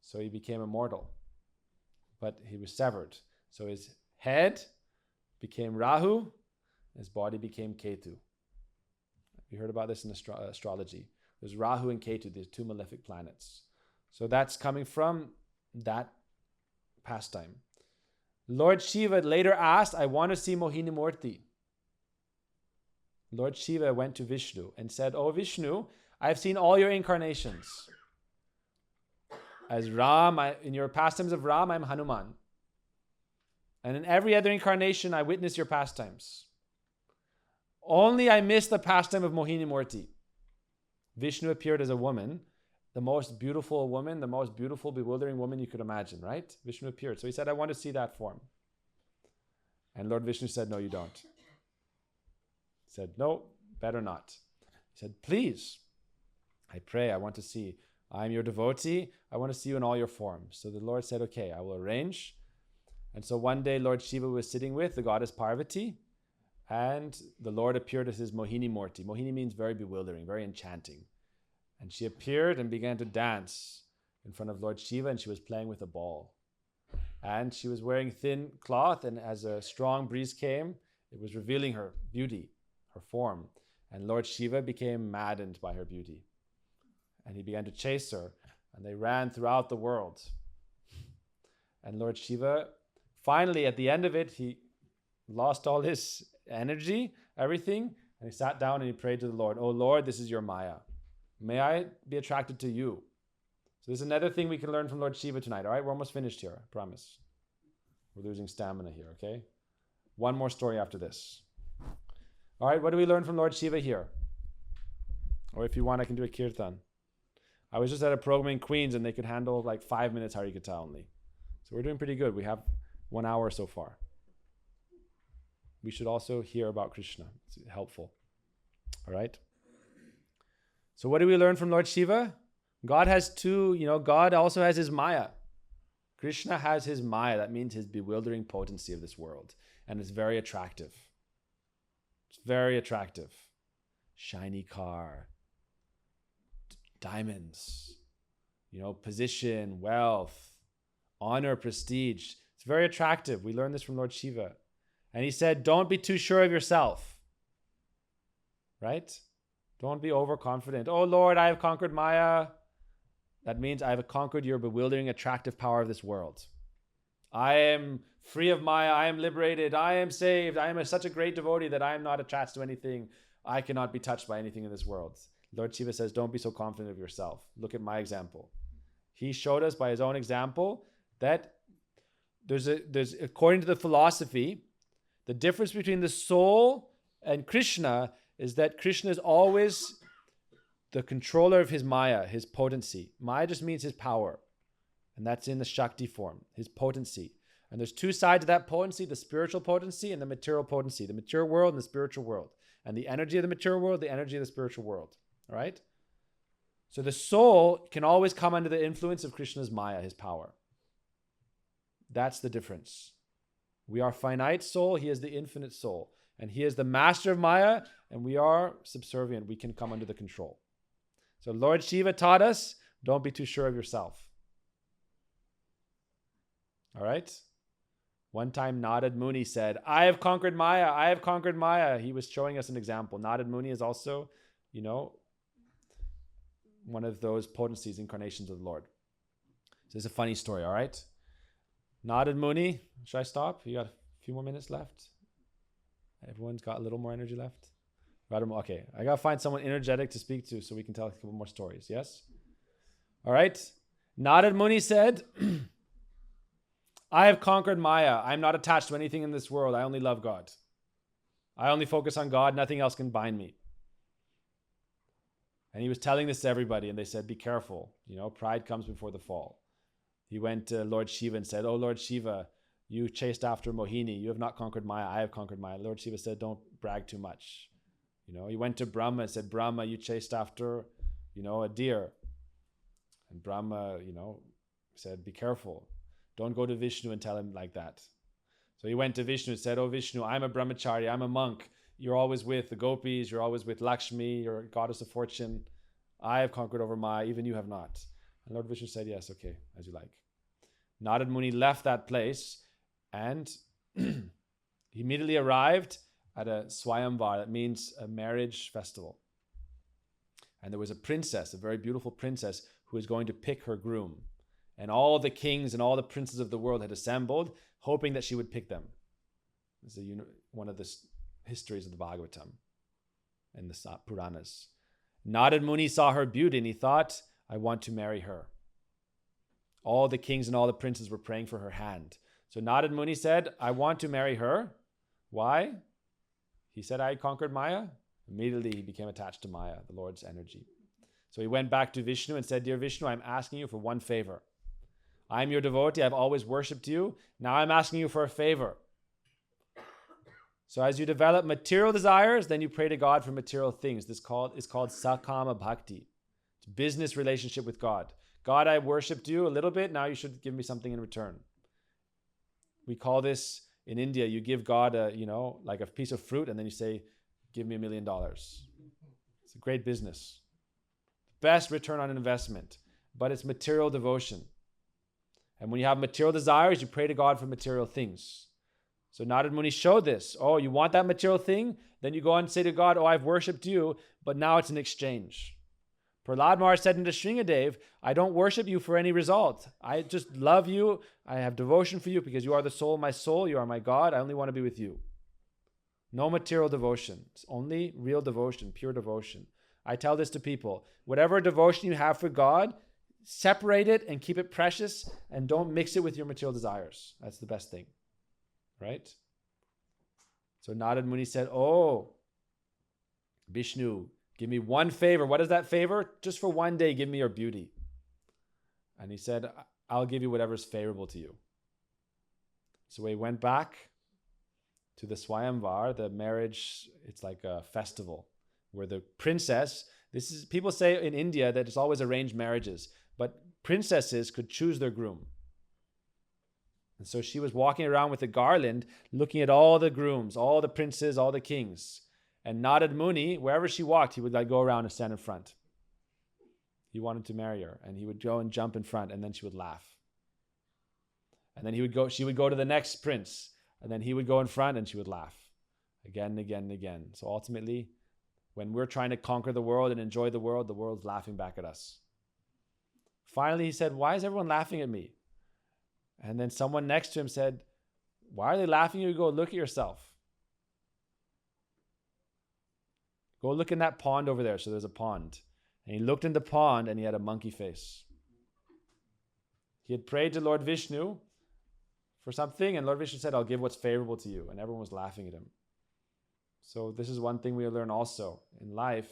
so he became immortal. But he was severed. So his head became Rahu, his body became Ketu. You heard about this in astrology. There's Rahu and Ketu, these 2 malefic planets. So that's coming from that pastime. Lord Shiva later asked, I want to see Mohini Murti. Lord Shiva went to Vishnu and said, oh Vishnu, I've seen all your incarnations. As Ram, in your pastimes of Ram, I'm Hanuman. And in every other incarnation, I witness your pastimes. Only I missed the pastime of Mohini Murti. Vishnu appeared as a woman, the most beautiful woman, the most beautiful, bewildering woman you could imagine, right? Vishnu appeared. So he said, I want to see that form. And Lord Vishnu said, no, you don't. He said, no, better not. He said, please, I pray, I want to see. I'm your devotee. I want to see you in all your forms. So the Lord said, okay, I will arrange. And so one day Lord Shiva was sitting with the goddess Parvati, and the Lord appeared as his Mohini Murti. Mohini means very bewildering, very enchanting. And she appeared and began to dance in front of Lord Shiva, and she was playing with a ball. And she was wearing thin cloth, and as a strong breeze came, it was revealing her beauty, her form. And Lord Shiva became maddened by her beauty. And he began to chase her, and they ran throughout the world. And Lord Shiva, finally, at the end of it, he lost all his energy, everything, and he sat down and he prayed to the Lord, oh Lord, this is your Maya. May I be attracted to you. So there's another thing we can learn from Lord Shiva tonight, all right? We're almost finished here, I promise. We're losing stamina here, okay? One more story after this. All right, what do we learn from Lord Shiva here? Or if you want, I can do a kirtan. I was just at a program in Queens and they could handle like 5 minutes Harikatha only. So we're doing pretty good. We have 1 hour so far. We should also hear about Krishna. It's helpful. All right. So what do we learn from Lord Shiva? God has two, God also has his Maya. Krishna has his Maya. That means his bewildering potency of this world. And it's very attractive. It's very attractive. Shiny car. Diamonds. Position, wealth, honor, prestige. It's very attractive. We learn this from Lord Shiva. And he said, don't be too sure of yourself. Right? Don't be overconfident. Oh Lord, I have conquered Maya. That means I have conquered your bewildering, attractive power of this world. I am free of Maya. I am liberated. I am saved. I am such a great devotee that I am not attached to anything. I cannot be touched by anything in this world. Lord Shiva says, don't be so confident of yourself. Look at my example. He showed us by his own example that there's according to the philosophy, the difference between the soul and Krishna is that Krishna is always the controller of his Maya, his potency. Maya just means his power. And that's in the Shakti form, his potency. And there's two sides of that potency, the spiritual potency and the material potency, the material world and the spiritual world. And the energy of the material world, the energy of the spiritual world. All right? So the soul can always come under the influence of Krishna's Maya, his power. That's the difference. We are finite soul, he is the infinite soul. And he is the master of Maya, and we are subservient. We can come under the control. So Lord Shiva taught us, don't be too sure of yourself. All right? One time Narad Muni said, I have conquered Maya, I have conquered Maya. He was showing us an example. Narad Muni is also, one of those potencies, incarnations of the Lord. So it's a funny story, all right? Narad Muni, should I stop? You got a few more minutes left? Everyone's got a little more energy left? Okay, I got to find someone energetic to speak to so we can tell a couple more stories, yes? All right? Narad Muni said, I have conquered Maya. I'm not attached to anything in this world. I only love God. I only focus on God. Nothing else can bind me. And he was telling this to everybody, and they said, be careful. Pride comes before the fall. He went to Lord Shiva and said, oh, Lord Shiva, you chased after Mohini. You have not conquered Maya. I have conquered Maya. Lord Shiva said, don't brag too much. He went to Brahma and said, Brahma, you chased after, a deer. And Brahma, said, be careful. Don't go to Vishnu and tell him like that. So he went to Vishnu and said, oh, Vishnu, I'm a brahmachari. I'm a monk. You're always with the gopis. You're always with Lakshmi. You're a goddess of fortune. I have conquered over Maya. Even you have not. And Lord Vishnu said, yes, okay, as you like. Narad Muni left that place and he immediately arrived at a Swayamvar, that means a marriage festival. And there was a princess, a very beautiful princess, who was going to pick her groom. And all the kings and all the princes of the world had assembled, hoping that she would pick them. This is one of the histories of the Bhagavatam and the Puranas. Narad Muni saw her beauty and he thought, I want to marry her. All the kings and all the princes were praying for her hand. So Narad Muni said, I want to marry her. Why? He said, I conquered Maya. Immediately he became attached to Maya, the Lord's energy. So he went back to Vishnu and said, Dear Vishnu, I'm asking you for one favor. I'm your devotee. I've always worshipped you. Now I'm asking you for a favor. So as you develop material desires, then you pray to God for material things. This is called Sakama Bhakti. It's business relationship with God. God, I worshipped you a little bit. Now you should give me something in return. We call this, in India, you give God like a piece of fruit and then you say, give me $1 million. It's a great business. Best return on investment. But it's material devotion. And when you have material desires, you pray to God for material things. So Narad Muni showed this. Oh, you want that material thing? Then you go and say to God, oh, I've worshipped you, but now it's an exchange. Prahlad Maharaj said into Shringadev, I don't worship you for any result. I just love you. I have devotion for you because you are the soul of my soul. You are my God. I only want to be with you. No material devotion. It's only real devotion, pure devotion. I tell this to people. Whatever devotion you have for God, separate it and keep it precious and don't mix it with your material desires. That's the best thing. Right? So Narad Muni said, oh, Vishnu, give me one favor. What is that favor? Just for one day, give me your beauty. And he said, I'll give you whatever is favorable to you. So he went back to the Swayamvar, the marriage, it's like a festival where the princess, people say in India that it's always arranged marriages, but princesses could choose their groom. And so she was walking around with a garland, looking at all the grooms, all the princes, all the kings. And Narad Muni, wherever she walked, he would go around and stand in front. He wanted to marry her, and he would go and jump in front, and then she would laugh. And then she would go to the next prince, and then he would go in front, and she would laugh. Again and again and again. So ultimately, when we're trying to conquer the world and enjoy the world's laughing back at us. Finally, he said, why is everyone laughing at me? And then someone next to him said, why are they laughing at you? Go look at yourself. Go look in that pond over there. So there's a pond. And he looked in the pond and he had a monkey face. He had prayed to Lord Vishnu for something and Lord Vishnu said, I'll give what's favorable to you. And everyone was laughing at him. So this is one thing we learn also in life.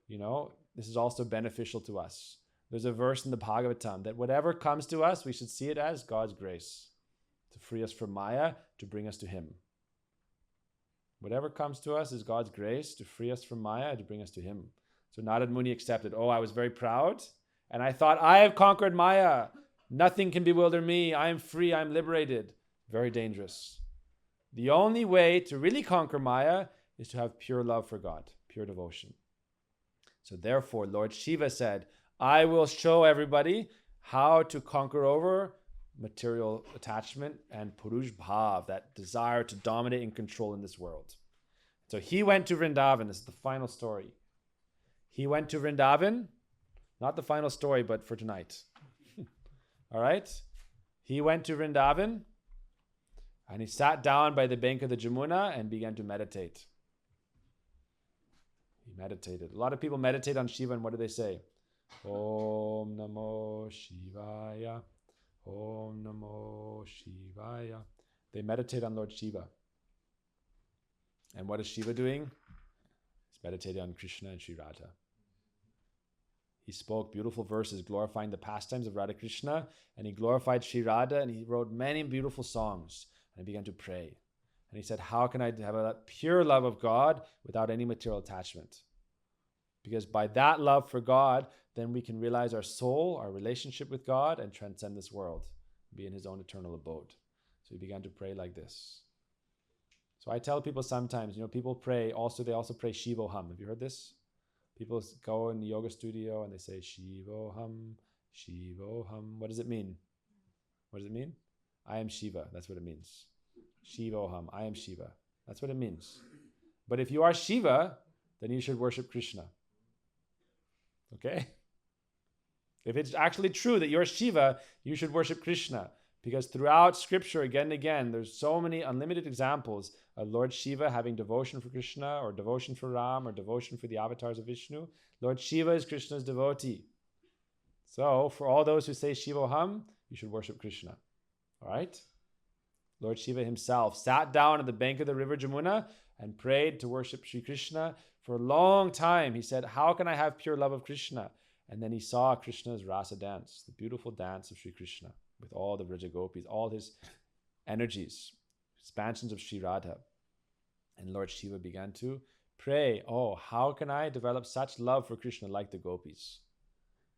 This is also beneficial to us. There's a verse in the Bhagavatam that whatever comes to us, we should see it as God's grace to free us from Maya, to bring us to Him. Whatever comes to us is God's grace to free us from Maya, to bring us to Him. So Narad Muni accepted. Oh, I was very proud. And I thought, I have conquered Maya. Nothing can bewilder me. I am free. I am liberated. Very dangerous. The only way to really conquer Maya is to have pure love for God, pure devotion. So therefore, Lord Shiva said, I will show everybody how to conquer over material attachment and Purush Bhav, that desire to dominate and control in this world. So he went to Vrindavan. This is the final story. He went to Vrindavan, not the final story, but for tonight. All right? He went to Vrindavan and he sat down by the bank of the Jamuna and began to meditate. He meditated. A lot of people meditate on Shiva, and what do they say? Om Namo Shivaya. Om Namo Shivaya. They meditate on Lord Shiva. And what is Shiva doing? He's meditating on Krishna and Sri Radha. He spoke beautiful verses glorifying the pastimes of Radha Krishna, and he glorified Sri Radha, and he wrote many beautiful songs, and he began to pray. And he said, how can I have a pure love of God without any material attachment? Because by that love for God, then we can realize our soul, our relationship with God, and transcend this world, be in His own eternal abode. So he began to pray like this. So I tell people sometimes, people pray, they also pray Shivoham. Have you heard this? People go in the yoga studio and they say, Shivoham, Shivoham. What does it mean? What does it mean? I am Shiva. That's what it means. Shivoham, I am Shiva. That's what it means. But if you are Shiva, then you should worship Krishna. Okay? If it's actually true that you're Shiva, you should worship Krishna. Because throughout scripture, again and again, there's so many unlimited examples of Lord Shiva having devotion for Krishna, or devotion for Ram, or devotion for the avatars of Vishnu. Lord Shiva is Krishna's devotee. So, for all those who say Shivoham, you should worship Krishna. All right? Lord Shiva himself sat down at the bank of the river Jamuna and prayed to worship Sri Krishna. For a long time, he said, how can I have pure love of Krishna? And then he saw Krishna's rasa dance, the beautiful dance of Sri Krishna, with all the Vraja Gopis, all his energies, expansions of Sri Radha. And Lord Shiva began to pray, oh, how can I develop such love for Krishna like the gopis?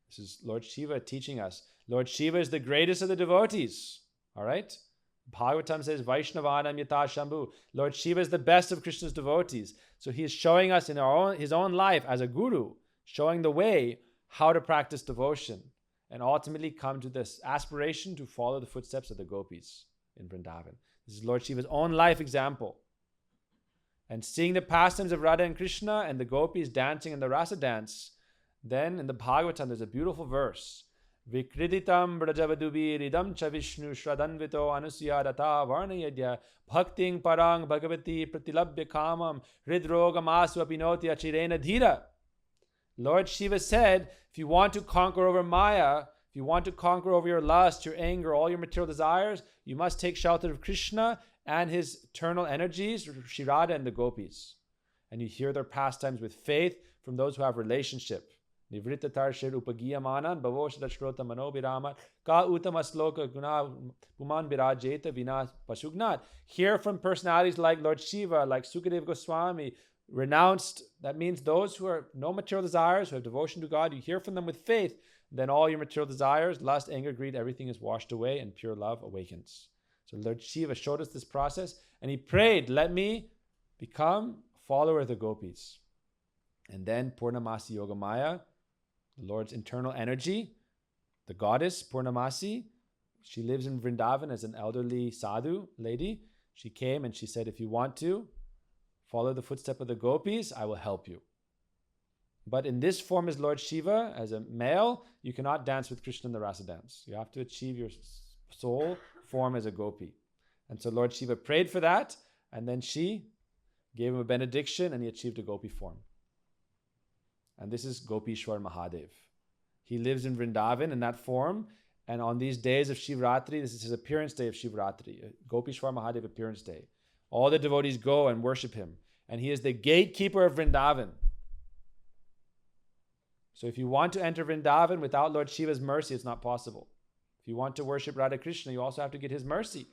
This is Lord Shiva teaching us. Lord Shiva is the greatest of the devotees. All right? Bhagavatam says, Vaishnavanam yata Shambhu. Lord Shiva is the best of Krishna's devotees. So he is showing us in his own life as a guru, showing the way how to practice devotion and ultimately come to this aspiration to follow the footsteps of the gopis in Vrindavan. This is Lord Shiva's own life example. And seeing the pastimes of Radha and Krishna and the gopis dancing in the rasa dance, then in the Bhagavatam there's a beautiful verse. Vikriditam brajavadubiridam cha Vishnu shradanvito anusya data varnayadya bhakting parang bhagavati pratilabhya kamam hridrogamasu apinoti achirena dhira. Lord Shiva said, if you want to conquer over Maya, if you want to conquer over your lust, your anger, all your material desires, you must take shelter of Krishna and his eternal energies, Sri Radha and the gopis. And you hear their pastimes with faith from those who have relationship. Nivrittatar shir upagiyamanan bhavoshrata manobiramat ka utamasloka guna puman birajeta vina pasugnat. Hear from personalities like Lord Shiva, like Sukadeva Goswami, renounced. That means those who have no material desires, who have devotion to God, you hear from them with faith, then all your material desires, lust, anger, greed, everything is washed away and pure love awakens. So Lord Shiva showed us this process and he prayed, let me become a follower of the gopis. And then Purnamasi Yogamaya, the Lord's internal energy, the goddess Purnamasi, she lives in Vrindavan as an elderly sadhu lady. She came and she said, if you want to follow the footstep of the gopis, I will help you. But in this form as Lord Shiva, as a male, you cannot dance with Krishna in the rasa dance. You have to achieve your soul form as a gopi. And so Lord Shiva prayed for that, and then she gave him a benediction, and he achieved a gopi form. And this is Gopishwar Mahadev. He lives in Vrindavan in that form, and on these days of Shivaratri, this is his appearance day of Shivaratri, Gopishwar Mahadev appearance day. All the devotees go and worship him, and he is the gatekeeper of Vrindavan. So if you want to enter Vrindavan without Lord Shiva's mercy, it's not possible. If you want to worship Radha Krishna, you also have to get his mercy.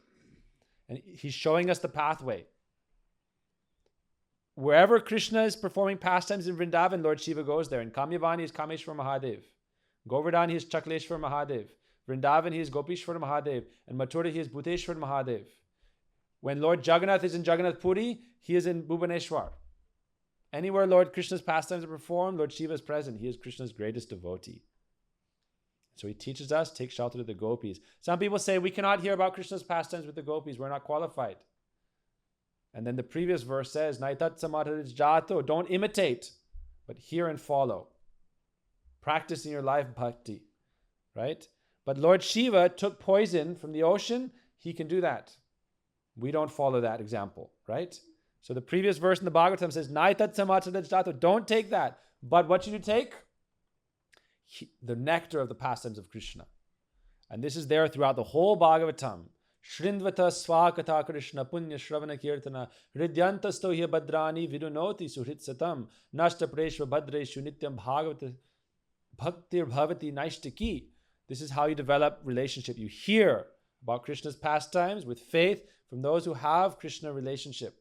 And he's showing us the pathway. Wherever Krishna is performing pastimes in Vrindavan, Lord Shiva goes there. In Kamyavani is Kameshwar Mahadev. Govardhan, he is Chakleshwar Mahadev. Vrindavan, he is Gopishwar Mahadev. And Mathura, he is Bhuteshwar Mahadev. When Lord Jagannath is in Jagannath Puri, he is in Bhubaneswar. Anywhere Lord Krishna's pastimes are performed, Lord Shiva is present. He is Krishna's greatest devotee. So he teaches us, take shelter to the gopis. Some people say, we cannot hear about Krishna's pastimes with the gopis. We're not qualified. And then the previous verse says, Naitat samadharij jato, don't imitate, but hear and follow. Practice in your life bhakti, right? But Lord Shiva took poison from the ocean. He can do that. We don't follow that example, right? So the previous verse in the Bhagavatam says, Naitat samadharij jato, don't take that. But what should you take? The nectar of the pastimes of Krishna. And this is there throughout the whole Bhagavatam. Shrindvata swakata Krishna punya shravana kirtana hridyantasto hiya badrani vidunoti suhrit satam nashta preshva bhadreshu nityam bhagavata bhaktir bhavati naishtaki. This is how you develop relationship. You hear about Krishna's pastimes with faith from those who have Krishna relationship.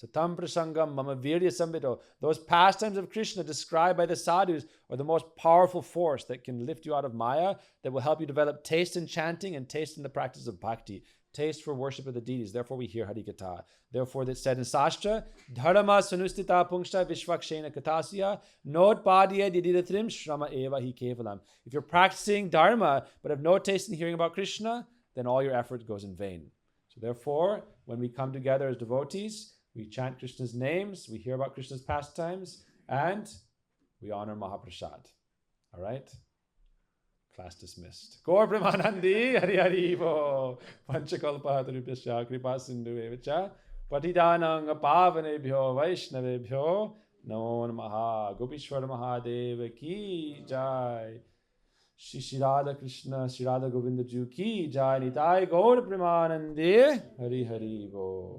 Satam prasangam mama virya samvito. Those pastimes of Krishna described by the sadhus are the most powerful force that can lift you out of Maya, that will help you develop taste in chanting and taste in the practice of bhakti, taste for worship of the deities. Therefore we hear Harikatha. Therefore it's said in Sastra, Dharma sanustita pungsta vishvakshena katasya nod padya dididatrim shrama eva hi kevalam. If you're practicing Dharma but have no taste in hearing about Krishna, then all your effort goes in vain. So therefore, when we come together as devotees, we chant Krishna's names, we hear about Krishna's pastimes, and we honor Mahaprasad. All right? Class dismissed. Gaur Brahmanandi, Hari Hari Bo, Panchakalpa Tarupyasya, Kripa Sindhu Evacha, Patidanang Pavanebhyo, Vaishnavebhyo, Namo Namaha, Gopishwara Mahadeva Ki Jai, Shri Radha Krishna, Shri Radha Govinda Ju Ki Jai, Nitai Gaur Brahmanandi, Hari Hari Bo.